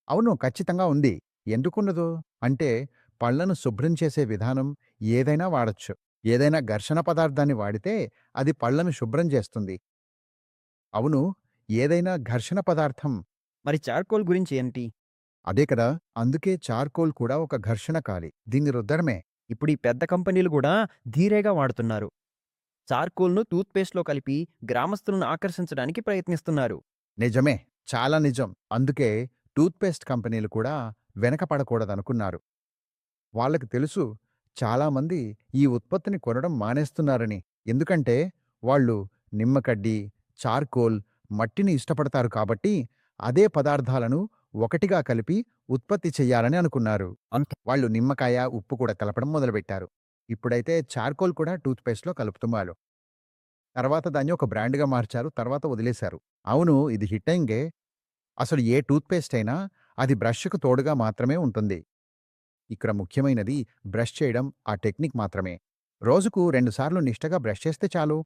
S1: అవును, ఖచ్చితంగా ఉంది. ఎందుకుండదు? అంటే పళ్ళను శుభ్రం చేసే విధానం ఏదైనా వాడొచ్చు. ఏదైనా ఘర్షణ పదార్థాన్ని వాడితే అది పళ్ళను శుభ్రం చేస్తుంది. అవును, ఏదైనా ఘర్షణ పదార్థం.
S2: మరి చార్కోల్ గురించి ఏంటి?
S1: అదే కదా! అందుకే చార్కోల్ కూడా ఒక ఘర్షణకారి. దీన్ని రుద్దడమే.
S2: ఇప్పుడు ఈ పెద్ద కంపెనీలు గూడా ధీరేగా వాడుతున్నారు. చార్కోల్‌ను టూత్ పేస్ట్‌లో కలిపి గ్రామస్తులను ఆకర్షించడానికి ప్రయత్నిస్తున్నారు.
S1: నిజమే. చాలా నిజం. అందుకే టూత్‌పేస్ట్ కంపెనీలు కూడా వెనకపడకూడదనుకున్నారు. వాళ్ళకి తెలుసు చాలామంది ఈ ఉత్పత్తిని కొనడం మానేస్తున్నారని. ఎందుకంటే వాళ్ళు నిమ్మకడ్డి, చార్కోల్, మట్టిని ఇష్టపడతారు కాబట్టి అదే పదార్థాలను ఒకటిగా కలిపి ఉత్పత్తి చెయ్యాలని అనుకున్నారు.
S2: అంతే.
S1: వాళ్ళు నిమ్మకాయ, ఉప్పు కూడా కలపడం మొదలుపెట్టారు. ఇప్పుడైతే చార్కోల్ కూడా టూత్‌పేస్ట్‌లో కలుపుతున్నారు. తర్వాత దాన్ని ఒక బ్రాండ్‌గా మార్చారు. తర్వాత వదిలేశారు. అవును, ఇది హిట్టయింగే. అసలు ఏ టూత్‌పేస్ట్ అయినా అది బ్రష్‌కు తోడుగా మాత్రమే ఉంటుంది. ఇక్కడ ముఖ్యమైనది బ్రష్ చేయడం, ఆ టెక్నిక్ మాత్రమే. రోజుకు 2 సార్లు నిష్టగా బ్రష్ చేస్తే చాలు.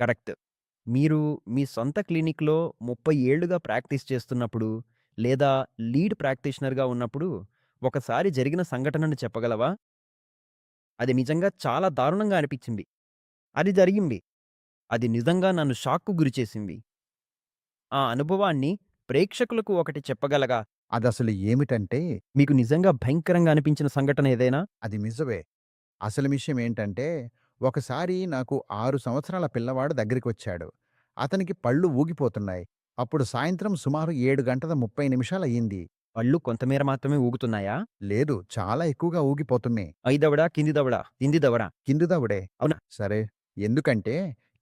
S2: కరెక్ట్. మీరు మీ సొంత క్లినిక్‌లో 30 ఏళ్లుగా ప్రాక్టీస్ చేస్తున్నప్పుడు, లేదా లీడ్ ప్రాక్టీషనర్‌గా ఉన్నప్పుడు ఒకసారి జరిగిన సంఘటనను చెప్పగలవా? అది నిజంగా చాలా దారుణంగా అనిపిచ్చింది. అది జరిగింది. అది నిజంగా నన్ను షాక్‌కు గురిచేసింది. ఆ అనుభవాన్ని ప్రేక్షకులకు ఒకటి చెప్పగలగా?
S1: అదసలు ఏమిటంటే
S2: మీకు నిజంగా భయంకరంగా అనిపించిన సంఘటన ఏదైనా?
S1: అది నిజమే. అసలు విషయం ఏంటంటే, ఒకసారి నాకు 6 సంవత్సరాల పిల్లవాడు దగ్గరికొచ్చాడు. అతనికి పళ్ళు ఊగిపోతున్నాయి. అప్పుడు సాయంత్రం సుమారు 7 గంటల 30 నిమిషాలయ్యింది.
S2: కళ్ళు కొంతమేర మాత్రమే ఊగుతున్నాయా?
S1: లేదు, చాలా ఎక్కువగా ఊగిపోతున్నాయి.
S2: పై దవడ, కింది దవడ, కింది దవడ.
S1: కింది దవడే.
S2: అవునా?
S1: సరే. ఎందుకంటే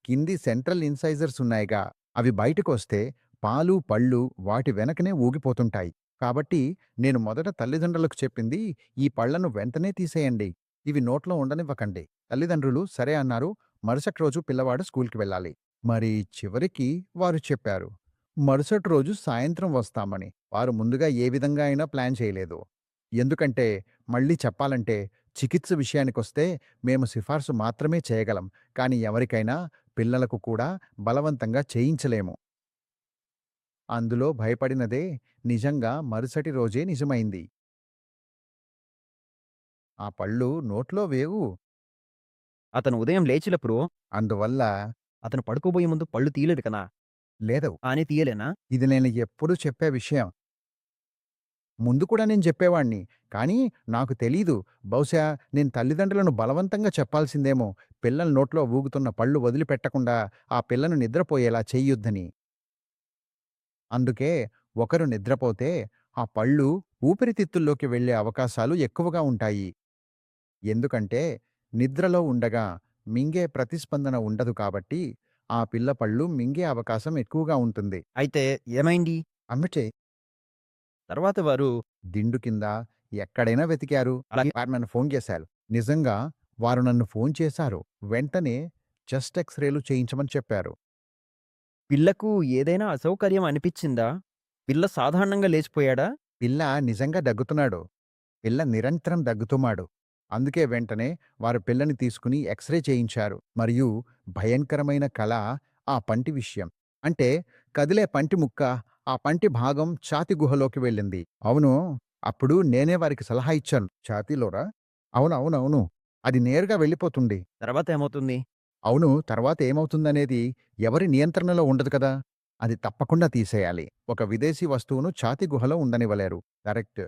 S1: కింది సెంట్రల్ ఇన్సైజర్స్ ఉన్నాయిగా. అవి బయటకొస్తే పాలు, పళ్ళు వాటి వెనకనే ఊగిపోతుంటాయి. కాబట్టి నేను మొదట తల్లిదండ్రులకు చెప్పింది, ఈ పళ్ళను వెంటనే తీసేయండి. ఇవి నోట్లో ఉండనివ్వకండి. తల్లిదండ్రులు సరే అన్నారు. మరుసటి రోజు పిల్లవాడు స్కూల్‌కి వెళ్ళాలి. మరి చివరికి వారు చెప్పారు, మరుసటి రోజు సాయంత్రం వస్తామని. వారు ముందుగా ఏ విధంగా అయినా ప్లాన్ చేయలేదు. ఎందుకంటే మళ్ళీ చెప్పాలంటే చికిత్స విషయానికొస్తే మేము సిఫార్సు మాత్రమే చేయగలం. కానీ ఎవరికైనా, పిల్లలకు కూడా బలవంతంగా చేయించలేము. అందులో భయపడినదే నిజంగా మరుసటి రోజే నిజమైంది. ఆ పళ్ళు నోట్లో వేవు.
S2: అతను ఉదయం లేచినప్పుడు
S1: అందువల్ల
S2: అతను పడుకోబోయే ముందు పళ్ళు తీయలేడు కదా!
S1: లేదు.
S2: అని తీయలేనా?
S1: ఇది నేను ఎప్పుడూ చెప్పే విషయం. ముందు కూడా నేను చెప్పేవాణ్ణి. కానీ నాకు తెలీదు. బహుశా నేను తల్లిదండ్రులను బలవంతంగా చెప్పాల్సిందేమో. పిల్లల నోట్లో ఊగుతున్న పళ్ళు వదిలిపెట్టకుండా ఆ పిల్లను నిద్రపోయేలా చెయ్యొద్దని. అందుకే ఒకరు నిద్రపోతే ఆ పళ్ళు ఊపిరితిత్తుల్లోకి వెళ్ళే అవకాశాలు ఎక్కువగా ఉంటాయి. ఎందుకంటే నిద్రలో ఉండగా మింగే ప్రతిస్పందన ఉండదు కాబట్టి ఆ పిల్ల పళ్ళు మింగే అవకాశం ఎక్కువగా ఉంటుంది.
S2: అయితే ఏమైంది?
S1: అమ్మటే
S2: తర్వాత వారు
S1: దిండు కింద ఎక్కడైనా వెతికారు.
S2: అలాగే
S1: వారు నన్ను ఫోన్ చేశారు. నిజంగా వారు నన్ను ఫోన్ చేశారు. వెంటనే చెస్ట్ ఎక్స్‌రేలు చేయించమని చెప్పారు.
S2: పిల్లకు ఏదైనా అసౌకర్యం అనిపిచ్చిందా? పిల్ల సాధారణంగా లేచిపోయాడా?
S1: పిల్ల నిజంగా దగ్గుతున్నాడు. పిల్ల నిరంతరం దగ్గుతున్నాడు. అందుకే వెంటనే వారు పిల్లని తీసుకుని ఎక్స్‌రే చేయించారు. మరియు భయంకరమైన కల ఆ పంటి విషయం. అంటే కదిలే పంటి ముక్క ఆ పంటి భాగం ఛాతీ గుహలోకి వెళ్ళింది. అవును. అప్పుడు నేనే వారికి సలహా ఇచ్చాను. ఛాతీలోరా? అవునవునవును. అది నేరుగా వెళ్ళిపోతుంది.
S2: తర్వాత ఏమవుతుంది?
S1: అవును. తర్వాత ఏమవుతుందనేది ఎవరి నియంత్రణలో ఉండదు కదా! అది తప్పకుండా తీసేయాలి. ఒక విదేశీ వస్తువును ఛాతీ గుహలో ఉండనివ్వలేరు. కరెక్ట్.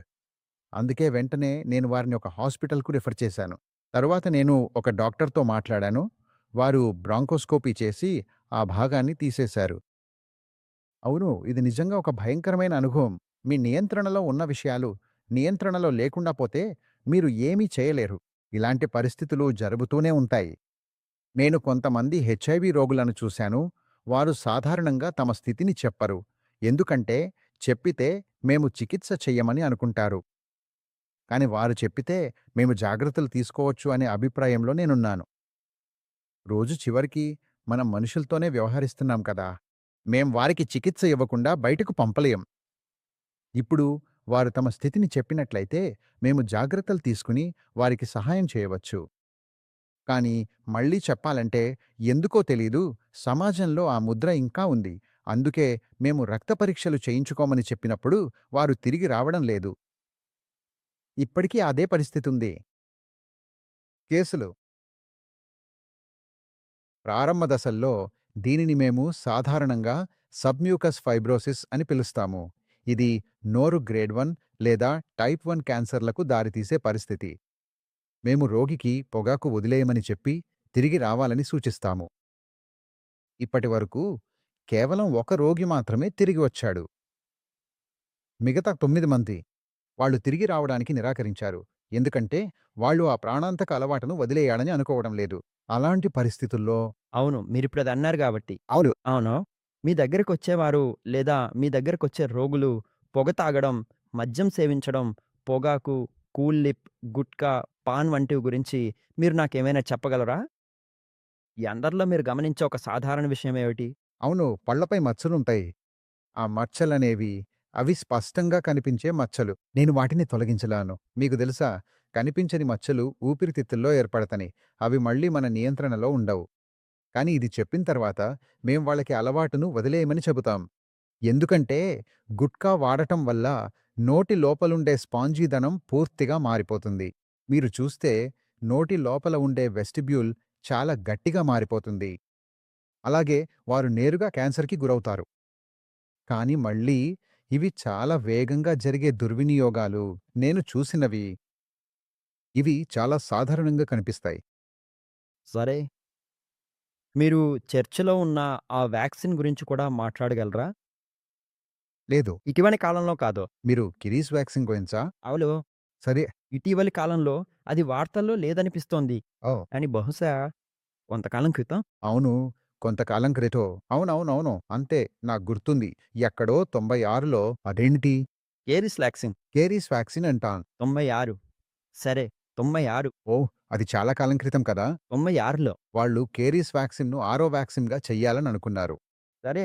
S1: అందుకే వెంటనే నేను వారిని ఒక హాస్పిటల్‌కు రిఫర్ చేశాను. తరువాత నేను ఒక డాక్టర్‌తో మాట్లాడాను. వారు బ్రాంకోస్కోపీ చేసి ఆ భాగాన్ని తీసేశారు. అవును. ఇది నిజంగా ఒక భయంకరమైన అనుభవం. మీ నియంత్రణలో ఉన్న విషయాలు నియంత్రణలో లేకుండా పోతే మీరు ఏమీ చేయలేరు. ఇలాంటి పరిస్థితులు జరుగుతూనే ఉంటాయి. నేను కొంతమంది హెచ్ఐవి రోగులను చూశాను. వారు సాధారణంగా తమ స్థితిని చెప్పరు. ఎందుకంటే చెప్పితే మేము చికిత్స చెయ్యమని అనుకుంటారు. కాని వారు చెప్పితే మేము జాగ్రత్తలు తీసుకోవచ్చు అనే అభిప్రాయంలో నేనున్నాను. రోజు చివరికి మనం మనుషులతోనే వ్యవహరిస్తున్నాం కదా! మేం వారికి చికిత్స ఇవ్వకుండా బయటకు పంపలేం. ఇప్పుడు వారు తమ స్థితిని చెప్పినట్లయితే మేము జాగ్రత్తలు తీసుకుని వారికి సహాయం చేయవచ్చు. కానీ మళ్ళీ చెప్పాలంటే ఎందుకో తెలీదు, సమాజంలో ఆ ముద్ర ఇంకా ఉంది. అందుకే మేము రక్త పరీక్షలు చేయించుకోమని చెప్పినప్పుడు వారు తిరిగి రావడం లేదు. ఇప్పటికీ అదే పరిస్థితుంది. కేసులు ప్రారంభ దశల్లో దీనిని మేము సాధారణంగా సబ్మ్యూకస్ ఫైబ్రోసిస్ అని పిలుస్తాము. ఇది నోరు గ్రేడ్ 1 లేదా టైప్ 1 క్యాన్సర్లకు దారితీసే పరిస్థితి. మేము రోగికి పొగాకు వదిలేయమని చెప్పి తిరిగి రావాలని సూచిస్తాము. ఇప్పటివరకు కేవలం ఒక రోగి మాత్రమే తిరిగి వచ్చాడు. మిగతా 9 మంది వాళ్ళు తిరిగి రావడానికి నిరాకరించారు. ఎందుకంటే వాళ్ళు ఆ ప్రాణాంతక అలవాటును వదిలేయాలని అనుకోవడం లేదు. అలాంటి పరిస్థితుల్లో
S2: అవును. మీరిప్పుడది అన్నారు గాబట్టి.
S1: అవును.
S2: అవును. మీ దగ్గరకొచ్చేవారు లేదా మీ దగ్గరకొచ్చే రోగులు పొగ తాగడం, మద్యం సేవించడం, పొగాకు, కూల్ లిప్, గుట్కా, పాన్ వంటివి గురించి మీరు నాకేమైనా చెప్పగలరా? ఈ అందరిలో మీరు గమనించే ఒక సాధారణ విషయమేమిటి?
S1: అవును. పళ్ళపై మచ్చలుంటాయి. ఆ మచ్చలనేవి అవి స్పష్టంగా కనిపించే మచ్చలు. నేను వాటిని తొలగించలేను. మీకు తెలుసా? కనిపించని మచ్చలు ఊపిరితిత్తుల్లో ఏర్పడతని. అవి మళ్ళీ మన నియంత్రణలో ఉండవు. కానీ ఇది చెప్పిన తర్వాత మేం వాళ్ళకి అలవాటును వదిలేయమని చెబుతాం. ఎందుకంటే గుట్కా వాడటం వల్ల నోటి లోపలుండే స్పాంజీదనం పూర్తిగా మారిపోతుంది. మీరు చూస్తే నోటి లోపల ఉండే వెస్టిబ్యూల్ చాలా గట్టిగా మారిపోతుంది. అలాగే వారు నేరుగా క్యాన్సర్‌కి గురవుతారు. కానీ మళ్ళీ ఇవి చాలా వేగంగా జరిగే దుర్వినియోగాలు. నేను చూసినవి. ఇవి చాలా సాధారణంగా కనిపిస్తాయి.
S2: సరే. మీరు చర్చలో ఉన్న ఆ వ్యాక్సిన్ గురించి కూడా మాట్లాడగలరా?
S1: లేదు.
S2: ఇటీవలి కాలంలో కాదు.
S1: మీరు కిరీస్ వ్యాక్సిన్ గురించా?
S2: అవును.
S1: సరే.
S2: ఇటీవలి కాలంలో అది వార్తల్లో లేదనిపిస్తోంది.
S1: ఓహ్!
S2: కానీ బహుశా కొంతకాలం క్రితం
S1: అవును. కొంతకాలం క్రితం. అవునవునవును. అంతే. నాకు గుర్తుంది. ఎక్కడో 96లో అదేంటి?
S2: కేరిస్ వ్యాక్సిన్
S1: కేరీస్ వ్యాక్సిన్ అంటాం.
S2: 96 సరే 96
S1: ఓహ్! అది చాలా కాలం క్రితం కదా!
S2: 96లో
S1: వాళ్ళు కేరీస్ వ్యాక్సిన్‌ను ఆరో వ్యాక్సిన్‌గా చెయ్యాలననుకున్నారు.
S2: సరే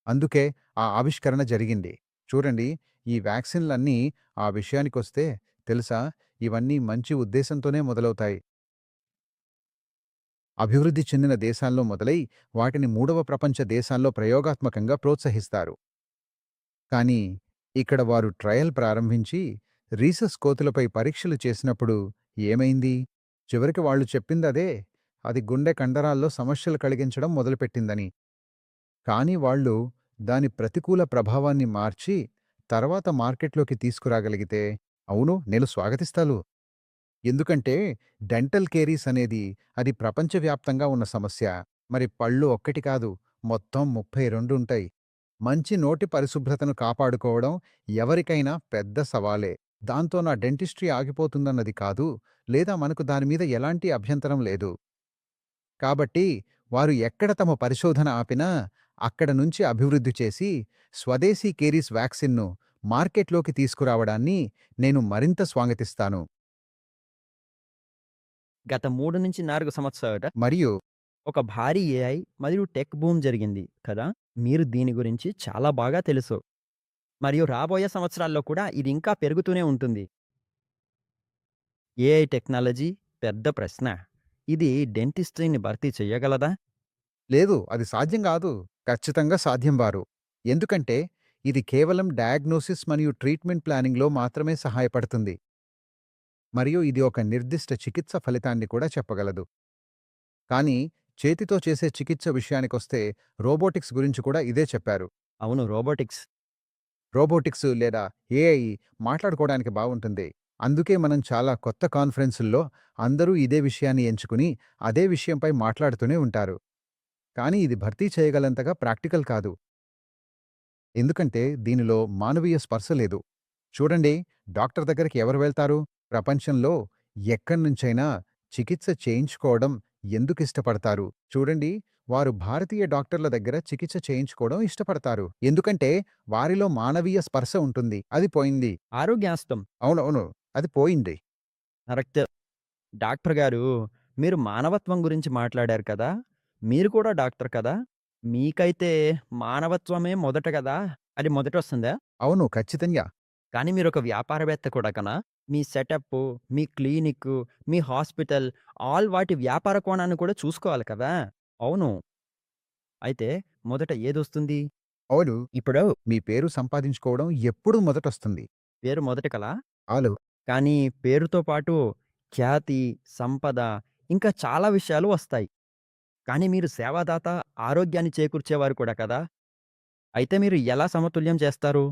S1: అందుకే ఆ ఆవిష్కరణ జరిగింది. చూడండి, ఈ వ్యాక్సిన్‌లన్నీ ఆ విషయానికొస్తే తెలుసా? ఇవన్నీ మంచి ఉద్దేశంతోనే మొదలవుతాయి. అభివృద్ధి చెందిన దేశాల్లో మొదలై వాటిని మూడవ ప్రపంచ దేశాల్లో ప్రయోగాత్మకంగా ప్రోత్సహిస్తారు. కానీ ఇక్కడ వారు ట్రయల్ ప్రారంభించి రీసస్ కోతులపై పరీక్షలు చేసినప్పుడు ఏమైంది? చివరికి వాళ్ళు చెప్పిందదే. అది గుండె కండరాల్లో సమస్యలు కలిగించడం మొదలుపెట్టిందని. కానీ వాళ్ళు దాని ప్రతికూల ప్రభావాన్ని మార్చి తర్వాత మార్కెట్లోకి తీసుకురాగలిగితే, అవును, నేను స్వాగతిస్తాను. ఎందుకంటే డెంటల్ కేరీస్ అనేది అది ప్రపంచవ్యాప్తంగా ఉన్న సమస్య. మరి పళ్ళు ఒక్కటి కాదు, మొత్తం 32 ఉంటాయి. మంచి నోటి పరిశుభ్రతను కాపాడుకోవడం ఎవరికైనా పెద్ద సవాలే. దాంతో నా డెంటిస్ట్రీ ఆగిపోతుందన్నది కాదు, లేదా మనకు దానిమీద ఎలాంటి అభ్యంతరం లేదు. కాబట్టి వారు ఎక్కడ తమ పరిశోధన ఆపినా అక్కడ నుంచి అభివృద్ధి చేసి స్వదేశీ కేరీస్ వ్యాక్సిన్ను మార్కెట్లోకి తీసుకురావడాన్ని నేను మరింత స్వాగతిస్తాను.
S2: గత 3-4 సంవత్సరాలుగా
S1: మరియు
S2: ఒక భారీ ఏఐ మరియు టెక్ బూమ్ జరిగింది కదా! మీరు దీని గురించి చాలా బాగా తెలుసు. మరియు రాబోయే సంవత్సరాల్లో కూడా ఇది ఇంకా పెరుగుతూనే ఉంటుంది. ఏఐ టెక్నాలజీ పెద్ద ప్రశ్న. ఇది డెంటిస్ట్రీని భర్తీ చెయ్యగలదా?
S1: లేదు, అది సాధ్యం కాదు. ఖచ్చితంగా సాధ్యం వారు. ఎందుకంటే ఇది కేవలం డయాగ్నోసిస్ మరియు ట్రీట్మెంట్ ప్లానింగ్లో మాత్రమే సహాయపడుతుంది. మరియు ఇది ఒక నిర్దిష్ట చికిత్స ఫలితాన్ని కూడా చెప్పగలదు. కానీ చేతితో చేసే చికిత్స విషయానికొస్తే రోబోటిక్స్ గురించి కూడా ఇదే చెప్పారు.
S2: అవును, రోబోటిక్స్.
S1: రోబోటిక్స్ లేదా ఏఐ మాట్లాడుకోవడానికి బావుంటుంది. అందుకే మనం చాలా కొత్త కాన్ఫరెన్సుల్లో అందరూ ఇదే విషయాన్ని ఎంచుకుని అదే విషయంపై మాట్లాడుతూనే ఉంటారు. కానీ ఇది భర్తీ చేయగలంతగా ప్రాక్టికల్ కాదు. ఎందుకంటే దీనిలో మానవీయ స్పర్శ లేదు. చూడండి, డాక్టర్ దగ్గరికి ఎవరు వెళ్తారు? ప్రపంచంలో ఎక్కడ్నుంచైనా చికిత్స చేయించుకోవడం ఎందుకిష్టపడతారు? చూడండి, వారు భారతీయ డాక్టర్ల దగ్గర చికిత్స చేయించుకోవడం ఇష్టపడతారు. ఎందుకంటే వారిలో మానవీయ స్పర్శ ఉంటుంది. అది పోయింది.
S2: ఆరోగ్యాస్తం.
S1: అవునవును. అది పోయింది.
S2: కరెక్ట్. డాక్టర్ గారు, మీరు మానవత్వం గురించి మాట్లాడారు కదా! మీరు కూడా డాక్టర్ కదా! మీకైతే మానవత్వమే మొదట గదా! అది మొదటొస్తుందా?
S1: అవును, ఖచ్చితంగా.
S2: కానీ మీరొక వ్యాపారవేత్త కూడా కనా? మీ సెటప్పు, మీ క్లినిక్కు, మీ హాస్పిటల్ వాటి వ్యాపార కోణాన్ని కూడా చూసుకోవాలి కదా! అవును. అయితే మొదట ఏదొస్తుంది?
S1: అవును.
S2: ఇప్పుడు
S1: మీ పేరు సంపాదించుకోవడం ఎప్పుడూ మొదటొస్తుంది.
S2: పేరు మొదట కలా?
S1: ఆలు
S2: కానీ పేరుతో పాటు ఖ్యాతి, సంపద ఇంకా చాలా విషయాలు వస్తాయి. కానీ మీరు సేవాదాత, ఆరోగ్యాన్ని చేకూర్చేవారు కూడా కదా! అయితే మీరు ఎలా సమతుల్యం చేస్తారు?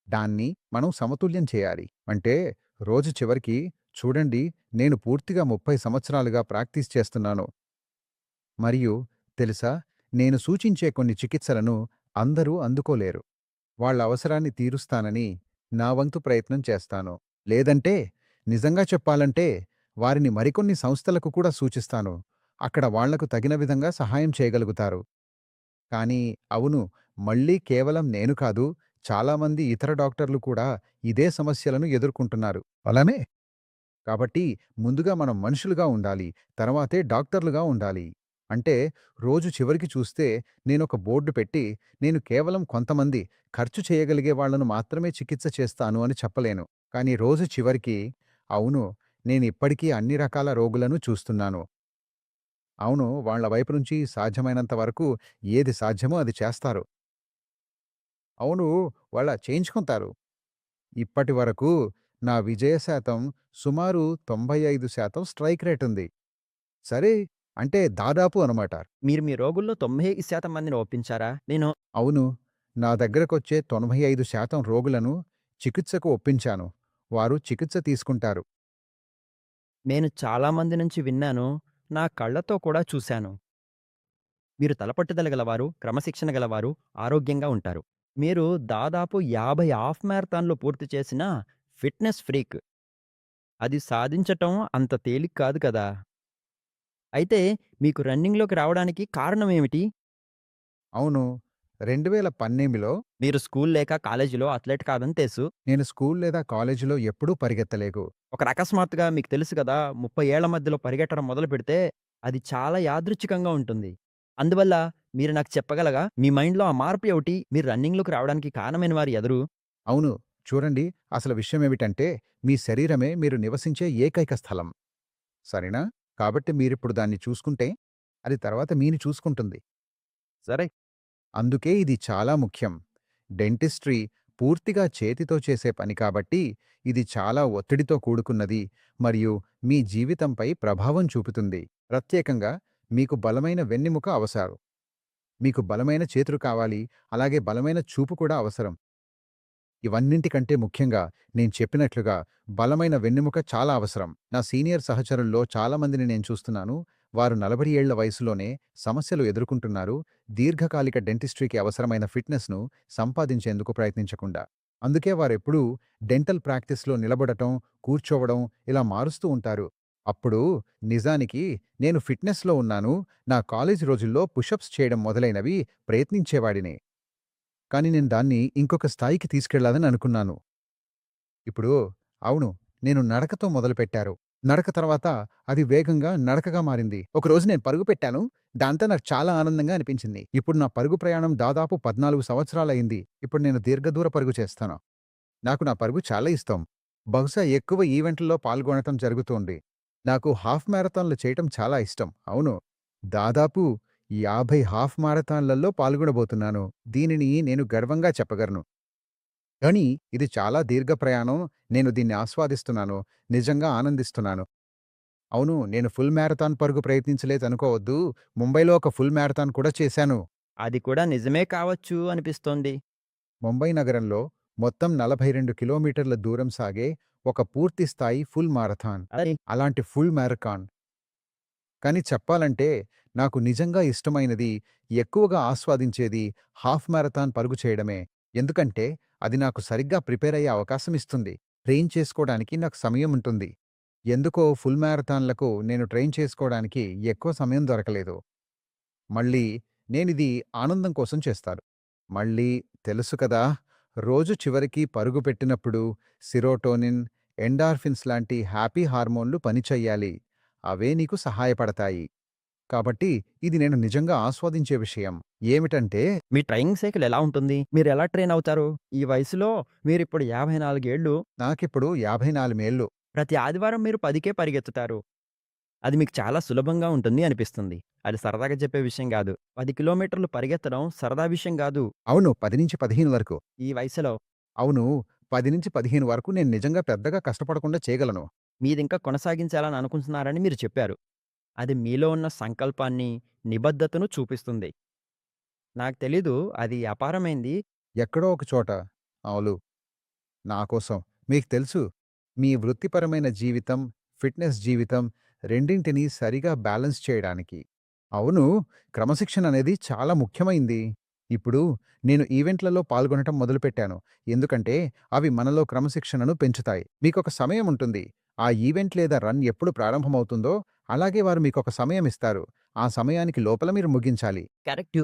S1: దాన్ని మనం సమతుల్యం చేయాలి. అంటే రోజు చివరికి చూడండి, నేను పూర్తిగా 30 సంవత్సరాలుగా ప్రాక్టీస్ చేస్తున్నాను. మరియు తెలుసా, నేను సూచించే కొన్ని చికిత్సలను అందరూ అందుకోలేరు. వాళ్ళ అవసరాన్ని తీరుస్తానని నా వంతు ప్రయత్నం చేస్తాను. లేదంటే నిజంగా చెప్పాలంటే వారిని మరికొన్ని సంస్థలకు కూడా సూచిస్తాను. అక్కడ వాళ్లకు తగిన విధంగా సహాయం చేయగలుగుతారు. కానీ అవును, మళ్ళీ కేవలం నేను కాదు, చాలామంది ఇతర డాక్టర్లు కూడా ఇదే సమస్యలను ఎదుర్కొంటున్నారు. అలానే కాబట్టి ముందుగా మనం మనుషులుగా ఉండాలి, తర్వాతే డాక్టర్లుగా ఉండాలి. అంటే రోజు చివరికి చూస్తే నేనొక బోర్డు పెట్టి నేను కేవలం కొంతమంది ఖర్చు చేయగలిగే వాళ్లను మాత్రమే చికిత్స చేస్తాను అని చెప్పలేను. కానీ రోజు చివరికి అవును, నేనిప్పటికీ అన్ని రకాల రోగులను చూస్తున్నాను. అవును, వాళ్ళ వైపు నుంచి సాధ్యమైనంత వరకు ఏది సాధ్యమో అది చేస్తారు. అవును, వాళ్ళ చేయించుకుంటారు. ఇప్పటి వరకు నా విజయ శాతం సుమారు 95% స్ట్రైక్ రేట్ ఉంది. సరే, అంటే దాదాపు అనమాట.
S2: మీరు మీ రోగుల్లో 95% మందిని ఒప్పించారా?
S1: అవును, నా దగ్గరకొచ్చే 95% రోగులను చికిత్సకు ఒప్పించాను. వారు చికిత్స తీసుకుంటారు.
S2: నేను చాలా మంది నుంచి విన్నాను. నా కళ్ళతో కూడా చూశాను. మీరు తలపట్టుదల గలవారు, క్రమశిక్షణ గలవారు, ఆరోగ్యంగా ఉంటారు. మీరు దాదాపు 50 హాఫ్ మ్యారథాన్‌లు పూర్తి చేసిన ఫిట్‌నెస్ ఫ్రీక్. అది సాధించటం అంత తేలిక కాదు కదా! అయితే మీకు రన్నింగ్‌లోకి రావడానికి కారణం ఏమిటి?
S1: అవును, 2018లో
S2: మీరు స్కూల్ లేక కాలేజీలో అథ్లెట్ కాదని తెలుసు.
S1: నేను స్కూల్ లేదా కాలేజీలో ఎప్పుడూ పరిగెత్తలేదు.
S2: అకస్మాత్తుగా మీకు తెలుసు కదా! 30 ఏళ్ల మధ్యలో పరిగెట్టడం మొదలుపెడితే అది చాలా యాదృచ్ఛికంగా ఉంటుంది. అందువల్ల మీరు నాకు చెప్పగలరా? మీ మైండ్‌లో ఆ మార్పు ఏమిటి? మీరు రన్నింగ్‌లోకి రావడానికి కారణమైన వారు ఎదరు?
S1: అవును, చూడండి, అసలు విషయమేమిటంటే మీ శరీరమే మీరు నివసించే ఏకైక స్థలం. సరేనా? కాబట్టి మీరిప్పుడు దాన్ని చూసుకుంటే అది తర్వాత మీని చూసుకుంటుంది.
S2: సరే.
S1: అందుకే ఇది చాలా ముఖ్యం. డెంటిస్ట్రీ పూర్తిగా చేతితో చేసే పని కాబట్టి ఇది చాలా ఒత్తిడితో కూడుకున్నది మరియు మీ జీవితంపై ప్రభావం చూపుతుంది. ప్రత్యేకంగా మీకు బలమైన వెన్నెముక అవసరం. మీకు బలమైన చేతులు కావాలి, అలాగే బలమైన చూపు కూడా అవసరం. ఇవన్నింటికంటే ముఖ్యంగా నేను చెప్పినట్లుగా బలమైన వెన్నెముక చాలా అవసరం. నా సీనియర్ సహచరుల్లో చాలామందిని నేను చూస్తున్నాను. వారు 40 ఏళ్ల వయసులోనే సమస్యలు ఎదుర్కొంటున్నారు, దీర్ఘకాలిక డెంటిస్ట్రీకి అవసరమైన ఫిట్‌నెస్‌ను సంపాదించేందుకు ప్రయత్నించకుండా. అందుకే వారెప్పుడూ డెంటల్ ప్రాక్టీస్‌లో నిలబడటం, కూర్చోవడం ఇలా మారుస్తూ ఉంటారు. అప్పుడు నిజానికి నేను ఫిట్‌నెస్‌లో ఉన్నాను, నా కాలేజీ రోజుల్లో పుషప్స్ చేయడం మొదలైనవి ప్రయత్నించేవాడిని. కానీ నేను దాన్ని ఇంకొక స్థాయికి తీసుకెళ్లాలని అనుకున్నాను. ఇప్పుడు అవును, నేను నడకతో మొదలుపెట్టారు. నడక తర్వాత అది వేగంగా నడకగా మారింది. ఒకరోజు నేను పరుగు పెట్టాను. దాంతో నాకు చాలా ఆనందంగా అనిపించింది. ఇప్పుడు నా పరుగు ప్రయాణం దాదాపు 14 సంవత్సరాలయింది. ఇప్పుడు నేను దీర్ఘదూర పరుగు చేస్తాను. నాకు నా పరుగు చాలా ఇష్టం. బహుశా ఎక్కువ ఈవెంట్లలో పాల్గొనటం జరుగుతోంది. నాకు హాఫ్ మ్యారథాన్లు చేయటం చాలా ఇష్టం. అవును, దాదాపు 50 హాఫ్ మారథాన్లలో పాల్గొనబోతున్నాను. దీనిని నేను గర్వంగా చెప్పగలను. కానీ ఇది చాలా దీర్ఘ ప్రయాణం. నేను దీన్ని ఆస్వాదిస్తున్నాను. నిజంగా ఆనందిస్తున్నాను. అవును, నేను ఫుల్ మ్యారథాన్ పరుగు ప్రయత్నించలేదనుకోవద్దు. ముంబైలో ఒక ఫుల్ మ్యారథాన్ కూడా చేశాను.
S2: అది కూడా నిజమే కావచ్చు అనిపిస్తోంది.
S1: ముంబై నగరంలో మొత్తం 42 కిలోమీటర్ల దూరం సాగే ఒక పూర్తి స్థాయి ఫుల్ మారథాన్.
S2: అదే
S1: అలాంటి ఫుల్ మ్యారథాన్. కానీ చెప్పాలంటే నాకు నిజంగా ఇష్టమైనది, ఎక్కువగా ఆస్వాదించేది హాఫ్ మ్యారథాన్ పరుగు చేయడమే. ఎందుకంటే అది నాకు సరిగ్గా ప్రిపేర్ అయ్యే అవకాశం ఇస్తుంది. ట్రైన్ చేసుకోవడానికి నాకు సమయం ఉంటుంది. ఎందుకో ఫుల్ మ్యారథాన్లకు నేను ట్రైన్ చేసుకోవడానికి ఎక్కువ సమయం దొరకలేదు. మళ్ళీ నేనిది ఆనందం కోసం చేస్తాను. మళ్ళీ తెలుసు కదా, రోజు చివరికి పరుగు పెట్టినప్పుడు సిరోటోనిన్, ఎండార్ఫిన్స్ లాంటి హ్యాపీ హార్మోన్లు పనిచెయ్యాలి. అవే నీకు సహాయపడతాయి. కాబట్టి ఇది నేను నిజంగా ఆస్వాదించే విషయం. ఏమిటంటే
S2: మీ ట్రైనింగ్ సైకిల్ ఎలా ఉంటుంది? మీరెలా ట్రైన్ అవుతారు? ఈ వయసులో మీరిప్పుడు 54 ఏళ్ళు.
S1: నాకిప్పుడు 54 ఏళ్ళు.
S2: ప్రతి ఆదివారం మీరు 10కే పరిగెత్తుతారు. అది మీకు చాలా సులభంగా ఉంటుంది అనిపిస్తుంది. అది సరదాగా చెప్పే విషయం గాదు. 10 కిలోమీటర్లు పరిగెత్తడం సరదా విషయం గాదు.
S1: అవును, 10-15 వరకు.
S2: ఈ వయసులో
S1: అవును, 10-15 వరకు నేను నిజంగా పెద్దగా కష్టపడకుండా చేయగలను.
S2: మీదింకా కొనసాగించాలని అనుకుంటున్నారని మీరు చెప్పారు. అది మీలో ఉన్న సంకల్పాన్ని, నిబద్ధతను చూపిస్తుంది. నాకు తెలీదు అది అపారమైంది.
S1: ఎక్కడో ఒక చోట అవును, నా కోసం. మీకు తెలుసు, మీ వృత్తిపరమైన జీవితం, ఫిట్‌నెస్ జీవితం రెండింటినీ సరిగా బ్యాలెన్స్ చేయడానికి. అవును, క్రమశిక్షణ అనేది చాలా ముఖ్యమైంది. ఇప్పుడు నేను ఈవెంట్లలో పాల్గొనటం మొదలుపెట్టాను. ఎందుకంటే అవి మనలో క్రమశిక్షణను పెంచుతాయి. మీకొక సమయం ఉంటుంది. ఆ ఈవెంట్ లేదా రన్ ఎప్పుడు ప్రారంభమవుతుందో, అలాగే వారు మీకొక సమయం ఇస్తారు. ఆ సమయానికి లోపల మీరు ముగించాలి.
S2: కరెక్టు.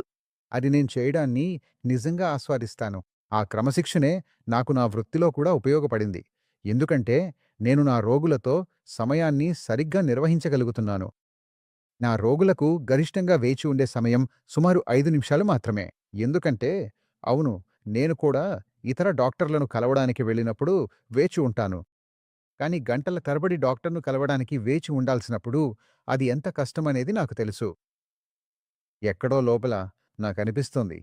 S1: అది నేను చేయడాన్ని నిజంగా ఆస్వాదిస్తాను. ఆ క్రమశిక్షణే నాకు నా వృత్తిలో కూడా ఉపయోగపడింది. ఎందుకంటే నేను నా రోగులతో సమయాన్ని సరిగ్గా నిర్వహించగలుగుతున్నాను. నా రోగులకు గరిష్టంగా వేచి ఉండే సమయం సుమారు 5 నిమిషాలు మాత్రమే. ఎందుకంటే అవును, నేను కూడా ఇతర డాక్టర్లను కలవడానికి వెళ్ళినప్పుడు వేచి ఉంటాను. కానీ గంటల తరబడి డాక్టర్ను కలవడానికి వేచి ఉండాల్సినప్పుడు అది ఎంత కష్టమనేది నాకు తెలుసు. ఎక్కడో లోపల నాకనిపిస్తుంది,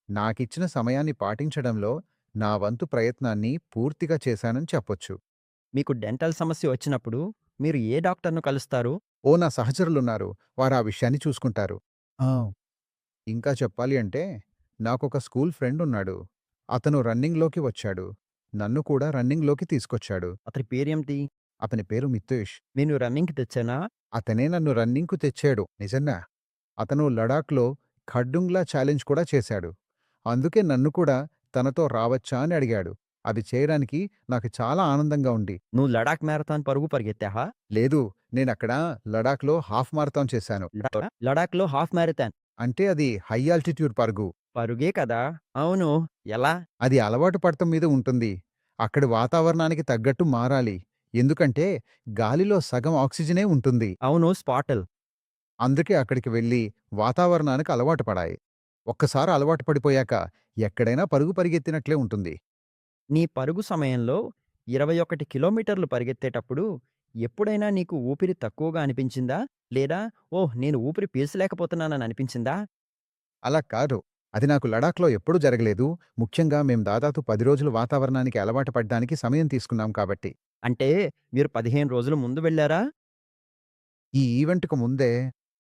S1: నాకిచ్చిన సమయాన్ని పాటించడంలో నా వంతు ప్రయత్నాన్ని పూర్తిగా చేశానని చెప్పొచ్చు.
S2: మీకు డెంటల్ సమస్య వచ్చినప్పుడు మీరు ఏ డాక్టర్‌ను కలుస్తారు?
S1: నా సహచరులున్నారు. వారా విషయాన్ని చూసుకుంటారు. ఆ! ఇంకా చెప్పాలి అంటే, నాకొక స్కూల్ ఫ్రెండున్నాడు. అతను రన్నింగ్‌లోకి వచ్చాడు. నన్ను కూడా రన్నింగ్‌లోకి తీసుకొచ్చాడు.
S2: అతని పేరేమిటి?
S1: అతని పేరు మితేష్.
S2: నేను రన్నింగ్‌కి తెచ్చానా?
S1: అతనే నన్ను రన్నింగ్‌కు తెచ్చాడు. నిజంగా. అతను లడాఖ్‌లో ఖడ్డుంగ్లా ఛాలెంజ్ కూడా చేశాడు. అందుకే నన్ను కూడా తనతో రావచ్చా అని అడిగాడు. అది చేయడానికి నాకు చాలా ఆనందంగా ఉంది.
S2: నువ్వు లడాక్ మ్యారథాన్ పరుగు పరిగెత్తావా?
S1: లేదు, నేనక్కడ లడాఖ్‌లో హాఫ్ మారథాన్ చేశాను.
S2: లడాక్‌లో హాఫ్ మ్యారథాన్.
S1: అంటే అది హై ఆల్టిట్యూడ్ పరుగు.
S2: పరుగే కదా! అవును. ఎలా?
S1: అది అలవాటు పడటం మీద ఉంటుంది. అక్కడి వాతావరణానికి తగ్గట్టు మారాలి. ఎందుకంటే గాలిలో సగం ఆక్సిజనే ఉంటుంది.
S2: అవును. స్పాటల్.
S1: అందుకే అక్కడికి వెళ్ళి వాతావరణానికి అలవాటు పడాయి. ఒక్కసారి అలవాటు పడిపోయాక ఎక్కడైనా పరుగు పరిగెత్తినట్లే ఉంటుంది.
S2: నీ పరుగు సమయంలో 21 కిలోమీటర్లు పరిగెత్తేటప్పుడు ఎప్పుడైనా నీకు ఊపిరి తక్కువగా అనిపించిందా? లేదా ఓహ్! నేను ఊపిరి పీల్చలేకపోతున్నానని అనిపించిందా?
S1: అలా కాదు. అది నాకు లడాఖ్‌లో ఎప్పుడూ జరగలేదు. ముఖ్యంగా మేం దాదాపు 10 రోజులు వాతావరణానికి అలవాటు పడ్డానికి సమయం తీసుకున్నాం కాబట్టి.
S2: అంటే మీరు 15 రోజుల ముందు వెళ్లారా?
S1: ఈ ఈవెంట్‌కు ముందే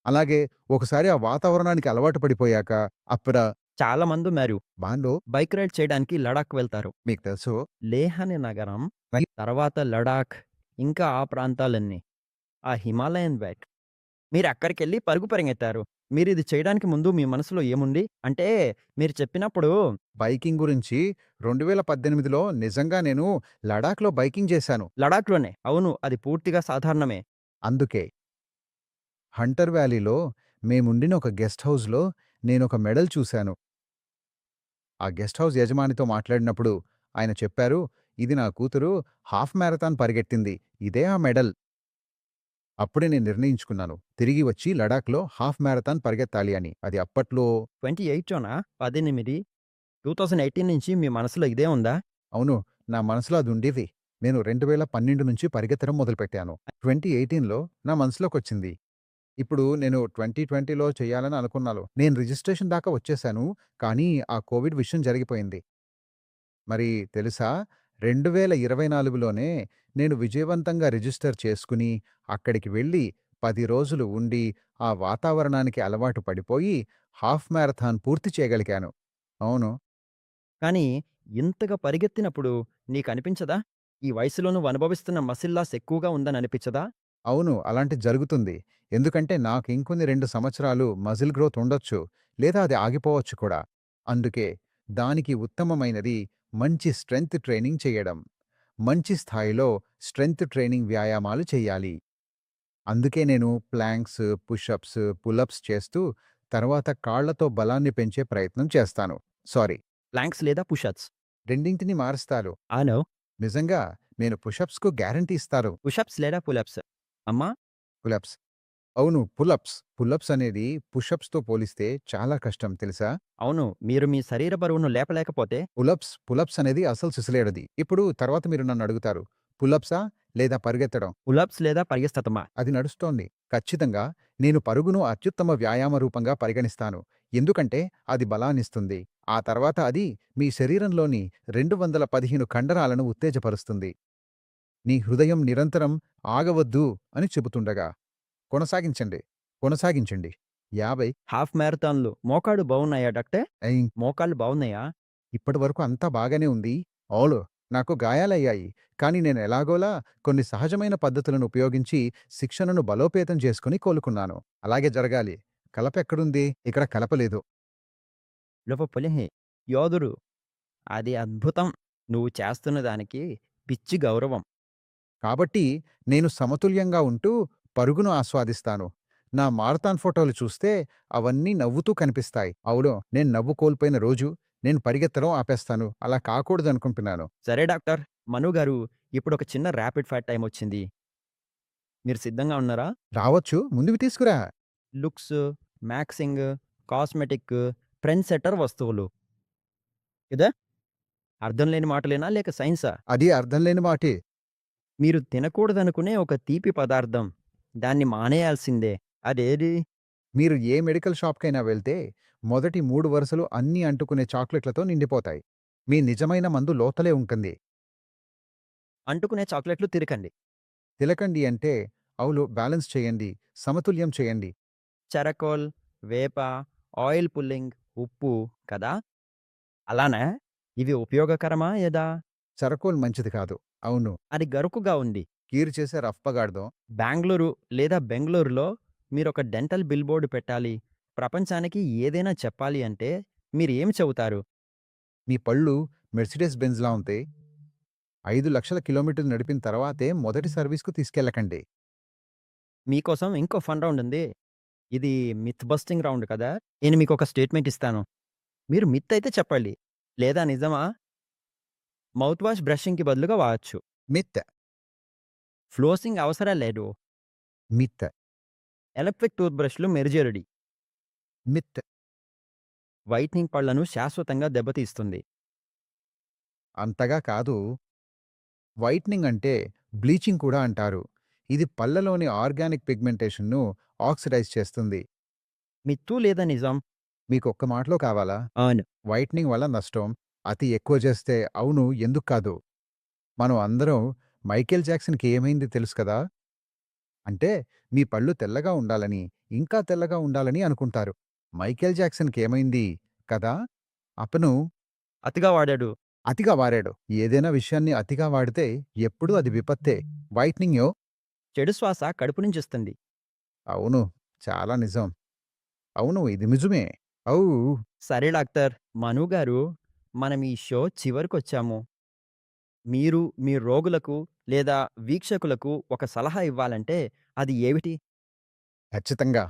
S1: అలాగే ఒకసారి ఆ వాతావరణానికి అలవాటు పడిపోయాక అప్పుడ
S2: చాలా మంది ఉన్నారు
S1: బాన్లో
S2: బైక్ రైడ్ చేయడానికి లడాక్ వెళ్తారు.
S1: మీకు తెలుసు
S2: లేహ్ అనే నగరం,
S1: రై-
S2: తర్వాత లడాక్, ఇంకా ఆ ప్రాంతాలన్నీ. ఆ హిమాలయన్ బైక్. మీరక్కడికెళ్ళి పరుగు పరిగెత్తారు. మీరిది చేయడానికి ముందు మీ మనసులో ఏముంది? అంటే మీరు చెప్పినప్పుడు
S1: బైకింగ్ గురించి 2018లో నిజంగా నేను లడాఖ్లో బైకింగ్ చేశాను.
S2: లడాక్‌లోనే. అవును. అది పూర్తిగా సాధారణమే.
S1: అందుకే హంటర్ వ్యాలీలో మేముండిన ఒక గెస్ట్ హౌస్‌లో నేనొక మెడల్ చూశాను. ఆ గెస్ట్ హౌస్ యజమానితో మాట్లాడినప్పుడు ఆయన చెప్పారు, "ఇది నా కూతురు హాఫ్ మ్యారథాన్ పరిగెట్టింది. ఇదే ఆ మెడల్." అప్పుడే నేను నిర్ణయించుకున్నాను. తిరిగి వచ్చి లడాఖ్‌లో హాఫ్ మ్యారథాన్ పరిగెత్తాలి అని. అది అప్పట్లో
S2: 28లోనా? 18 2018 నుంచి మీ మనసులో ఇదే ఉందా?
S1: అవును. నా మనసులో అదుండేది. నేను 2012 నుంచి పరిగెత్తడం మొదలుపెట్టాను. 2018లో నా మనసులోకొచ్చింది. ఇప్పుడు నేను 2020లో చెయ్యాలని అనుకున్నాను. నేను రిజిస్ట్రేషన్ దాకా వచ్చేశాను. కానీ ఆ కోవిడ్ విషయం జరిగిపోయింది. మరి తెలుసా? 2024లోనే నేను విజయవంతంగా రిజిస్టర్ చేసుకుని, అక్కడికి వెళ్ళి 10 రోజులు ఉండి, ఆ వాతావరణానికి అలవాటు పడిపోయి, హాఫ్ మ్యారథాన్ పూర్తి చేయగలిగాను. అవును.
S2: కానీ ఇంతగా పరిగెత్తినప్పుడు నీకనిపించదా? ఈ వయసులో నువ్వు అనుభవిస్తున్న మసిల్ లాస్ ఎక్కువగా ఉందననిపించదా?
S1: అవును. అలాంటిది జరుగుతుంది. ఎందుకంటే నాకు ఇంకొన్ని 2 సంవత్సరాలు మజిల్ గ్రోత్ ఉండొచ్చు. లేదా అది ఆగిపోవచ్చు కూడా. అందుకే దానికి ఉత్తమమైనది మంచి స్ట్రెంగ్త్ ట్రైనింగ్ చెయ్యడం. మంచి స్థాయిలో స్ట్రెంగ్త్ ట్రైనింగ్ వ్యాయామాలు చెయ్యాలి. అందుకే నేను ప్లాంక్స్, పుషప్స్, పులప్స్ చేస్తూ తర్వాత కాళ్లతో బలాన్ని పెంచే ప్రయత్నం చేస్తాను. సారీ,
S2: ప్లాంక్స్ లేదా పుషప్స్?
S1: రెండింటిని మారుస్తాను.
S2: అవును.
S1: నిజంగా నేను పుషప్స్‌కు గ్యారంటీ ఇస్తాను.
S2: పుషప్స్ లేదా పులప్స్? అమ్మా!
S1: పులప్స్. అవును. పులప్స్. పులప్స్ అనేది పుషప్స్‌తో పోలిస్తే చాలా కష్టం తెలుసా?
S2: అవును. మీరు మీ శరీర బరువును లేపలేకపోతే
S1: పులప్స్ అనేది అసలు సిసలేడది. ఇప్పుడు తర్వాత మీరు నన్నడుగుతారు. పులప్సా? లేదా పరిగెత్తడం?
S2: పులప్స్ లేదా పరిగెత్తటమా?
S1: అది నడుస్తోంది. ఖచ్చితంగా నేను పరుగును అత్యుత్తమ వ్యాయామ రూపంగా పరిగణిస్తాను. ఎందుకంటే అది బలాన్నిస్తుంది. ఆ తర్వాత అది మీ శరీరంలోని 215 కండరాలను ఉత్తేజపరుస్తుంది. నీ హృదయం నిరంతరం ఆగవద్దు అని చెబుతుండగా. కొనసాగించండి. కొనసాగించండి. 50
S2: హాఫ్ మ్యారథాన్‌లు మోకాళ్ళు బావున్నాయా డాక్టర్?
S1: అయింది.
S2: మోకాళ్ళు బావున్నాయా?
S1: ఇప్పటివరకు అంతా బాగానే ఉంది. అవును. నాకు గాయాలయ్యాయి. కానీ నేను ఎలాగోలా కొన్ని సహజమైన పద్ధతులను ఉపయోగించి శిక్షణను బలోపేతం చేసుకుని కోలుకున్నాను. అలాగే జరగాలి. కలపెక్కడుంది? ఇక్కడ కలపలేదు.
S2: లోపలిహి యోధుడు. అది అద్భుతం. నువ్వు చేస్తున్న దానికి పిచ్చి గౌరవం.
S1: కాబట్టి నేను సమతుల్యంగా ఉంటూ పరుగును ఆస్వాదిస్తాను. నా మారథాన్ ఫోటోలు చూస్తే అవన్నీ నవ్వుతూ కనిపిస్తాయి. అవును. నేను నవ్వు కోల్పోయిన రోజు నేను పరిగెత్తడం ఆపేస్తాను. అలా కాకూడదనుకుంటున్నాను.
S2: సరే డాక్టర్. మను గారు, ఇప్పుడొక చిన్న ర్యాపిడ్ ఫైర్ టైమొచ్చింది. మీరు సిద్ధంగా ఉన్నారా?
S1: రావచ్చు. ముందువి తీసుకురా.
S2: Looks, maxing, cosmetic, trend setter వస్తువులు. ఇదా? అర్థం లేని మాటలేనా? లేక సైన్సా?
S1: అది అర్థం లేని మాటే.
S2: మీరు తినకూడదనుకునే ఒక తీపి పదార్థం. దాన్ని మానేయాల్సిందే. అదేది?
S1: మీరు ఏ మెడికల్ షాప్‌కైనా వెళ్తే, మొదటి 3 వరుసలు అన్నీ అంటుకునే చాక్లెట్లతో నిండిపోతాయి. మీ నిజమైన మందు లోతలే ఉంటుంది.
S2: అంటుకునే చాక్లెట్లు తిరకండి.
S1: తిలకండి అంటే, అవును బ్యాలెన్స్ చేయండి, సమతుల్యం చేయండి.
S2: చెరకోల్, వేప, ఆయిల్ పుల్లింగ్, ఉప్పు కదా! అలానా? ఇవి ఉపయోగకరమా ఏదా?
S1: చరకోల్ మంచిది కాదు. అవును.
S2: అది గరుకుగా ఉంది.
S1: కీరు చేసే రఫ్ పగార్దం.
S2: బెంగుళూరు లేదా బెంగుళూరులో మీరొక డెంటల్ బిల్‌బోర్డ్ పెట్టాలి. ప్రపంచానికి ఏదైనా చెప్పాలి అంటే మీరేమి చెబుతారు?
S1: మీ పళ్ళు మెర్సిడెస్ బెంజ్‌లా ఉంటాయి. 5,00,000 కిలోమీటర్లు నడిపిన తర్వాతే మొదటి సర్వీస్‌కు తీసుకెళ్ళకండి.
S2: మీకోసం ఇంకో ఫన్ రౌండ్ ఉంది. ఇది మిత్ బస్టింగ్ రౌండ్ కదా! నేను మీకొక స్టేట్మెంట్ ఇస్తాను. మీరు మిత్ అయితే చెప్పండి. లేదా నిజమా? మౌత్ వాష్ బ్రషింగ్‌కి బదులుగా వాడొచ్చు.
S1: మిత్.
S2: ఫ్లోసింగ్ అవసరం లేదు.
S1: మిత్.
S2: ఎలక్ట్రిక్ టూత్ బ్రష్‌లు మెరుజేరుడి.
S1: మిత్.
S2: వైట్నింగ్ పళ్లను శాశ్వతంగా దెబ్బతీస్తుంది.
S1: అంతగా కాదు. వైట్నింగ్ అంటే బ్లీచింగ్ కూడా అంటారు. ఇది పళ్లలోని ఆర్గానిక్ పిగ్మెంటేషన్‌ను ఆక్సిడైజ్ చేస్తుంది.
S2: మిత్తు లేదా నిజం?
S1: మీకొక్క మాటలో కావాలా?
S2: అవును.
S1: వైట్నింగ్ వల్ల నష్టం. అతి ఎక్కువ చేస్తే అవును ఎందుకు కాదు? మనం అందరం మైకేల్ జాక్సన్‌కి ఏమైంది తెలుసు కదా? అంటే మీ పళ్ళు తెల్లగా ఉండాలని ఇంకా తెల్లగా ఉండాలని అనుకుంటారు. మైకేల్ జాక్సన్‌కి ఏమైంది కదా! అతను
S2: అతిగా వాడాడు.
S1: అతిగా వాడాడు. ఏదైనా విషయాన్ని అతిగా వాడితే ఎప్పుడూ అది విపత్తే. వైట్నింగో
S2: చెడు శ్వాస కడుపు నుంచొస్తుంది.
S1: అవును. చాలా నిజం. అవును. ఇది నిజమే. అవు
S2: సరే డాక్టర్. మను గారు, మనం ఈ షో చివరికొచ్చాము. మీరు మీ రోగులకు లేదా వీక్షకులకు ఒక సలహా ఇవ్వాలంటే అది ఏమిటి?
S1: ఖచ్చితంగా.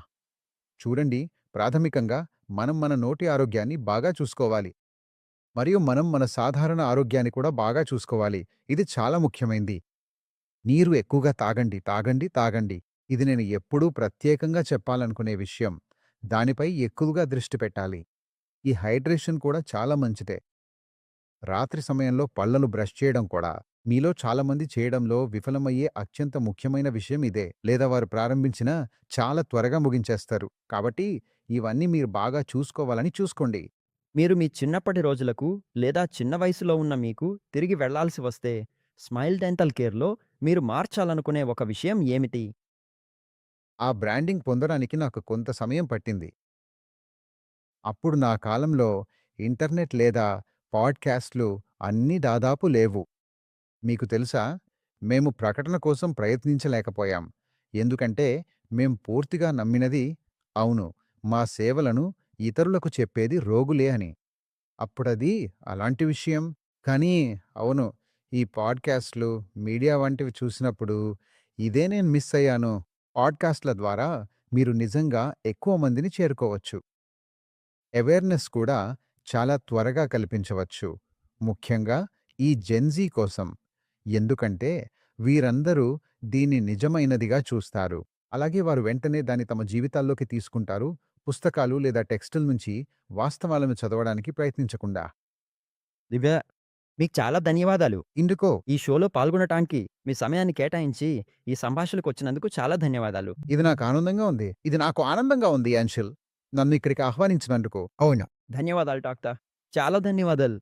S1: చూడండి, ప్రాథమికంగా మనం మన నోటి ఆరోగ్యాన్ని బాగా చూసుకోవాలి. మరియు మనం మన సాధారణ ఆరోగ్యాన్ని కూడా బాగా చూసుకోవాలి. ఇది చాలా ముఖ్యమైంది. నీరు ఎక్కువగా తాగండి, తాగండి, తాగండి. ఇది నేను ఎప్పుడూ ప్రత్యేకంగా చెప్పాలనుకునే విషయం. దానిపై ఎక్కువగా దృష్టి పెట్టాలి. ఈ హైడ్రేషన్ కూడా చాలా మంచిదే. రాత్రి సమయంలో పళ్ళను బ్రష్ చేయడం కూడా మీలో చాలామంది చేయడంలో విఫలమయ్యే అత్యంత ముఖ్యమైన విషయం ఇదే. లేదా వారు ప్రారంభించినా చాలా త్వరగా ముగించేస్తారు. కాబట్టి ఇవన్నీ మీరు బాగా చూసుకోవాలని చూసుకోండి.
S2: మీరు మీ చిన్నప్పటి రోజులకు లేదా చిన్న వయసులో ఉన్న మీకు తిరిగి వెళ్ళాల్సి వస్తే, స్మైల్ డెంటల్ కేర్‌లో మీరు మార్చాలనుకునే ఒక విషయం ఏమిటి?
S1: ఆ బ్రాండింగ్ పొందడానికి నాకు కొంత సమయం పట్టింది. అప్పుడు నా కాలంలో ఇంటర్నెట్ లేదా పాడ్‌కాస్ట్‌లు అన్నీ దాదాపు లేవు. మీకు తెలుసా? మేము ప్రకటన కోసం ప్రయత్నించలేకపోయాం. ఎందుకంటే మేం పూర్తిగా నమ్మినది అవును, మా సేవలను ఇతరులకు చెప్పేది రోగులే అని. అప్పుడది అలాంటి విషయం. కానీ అవును, ఈ పాడ్‌కాస్ట్‌లు, మీడియా వంటివి చూసినప్పుడు ఇదే నేను మిస్ అయ్యాను. పాడ్‌కాస్ట్‌ల ద్వారా మీరు నిజంగా ఎక్కువ మందిని చేరుకోవచ్చు. అవేర్‌నెస్ కూడా చాలా త్వరగా కల్పించవచ్చు. ముఖ్యంగా ఈ జెన్‌జీ కోసం. ఎందుకంటే వీరందరూ దీన్ని నిజమైనదిగా చూస్తారు. అలాగే వారు వెంటనే దాన్ని తమ జీవితాల్లోకి తీసుకుంటారు. పుస్తకాలు లేదా టెక్స్టుల నుంచి వాస్తవాలను చదవడానికి ప్రయత్నించకుండా.
S2: దివ్య, మీకు చాలా ధన్యవాదాలు.
S1: ఇందుకో
S2: ఈ షోలో పాల్గొనటానికి మీ సమయాన్ని కేటాయించి, ఈ సంభాషణకొచ్చినందుకు చాలా ధన్యవాదాలు.
S1: ఇది నాకు ఆనందంగా ఉంది. ఇది నాకు ఆనందంగా ఉంది యాన్షిల్. నన్ను ఇక్కడికి ఆహ్వానించినందుకు. అవును.
S2: ధన్యవాదాలు డాక్టర్. చాలా ధన్యవాదాలు.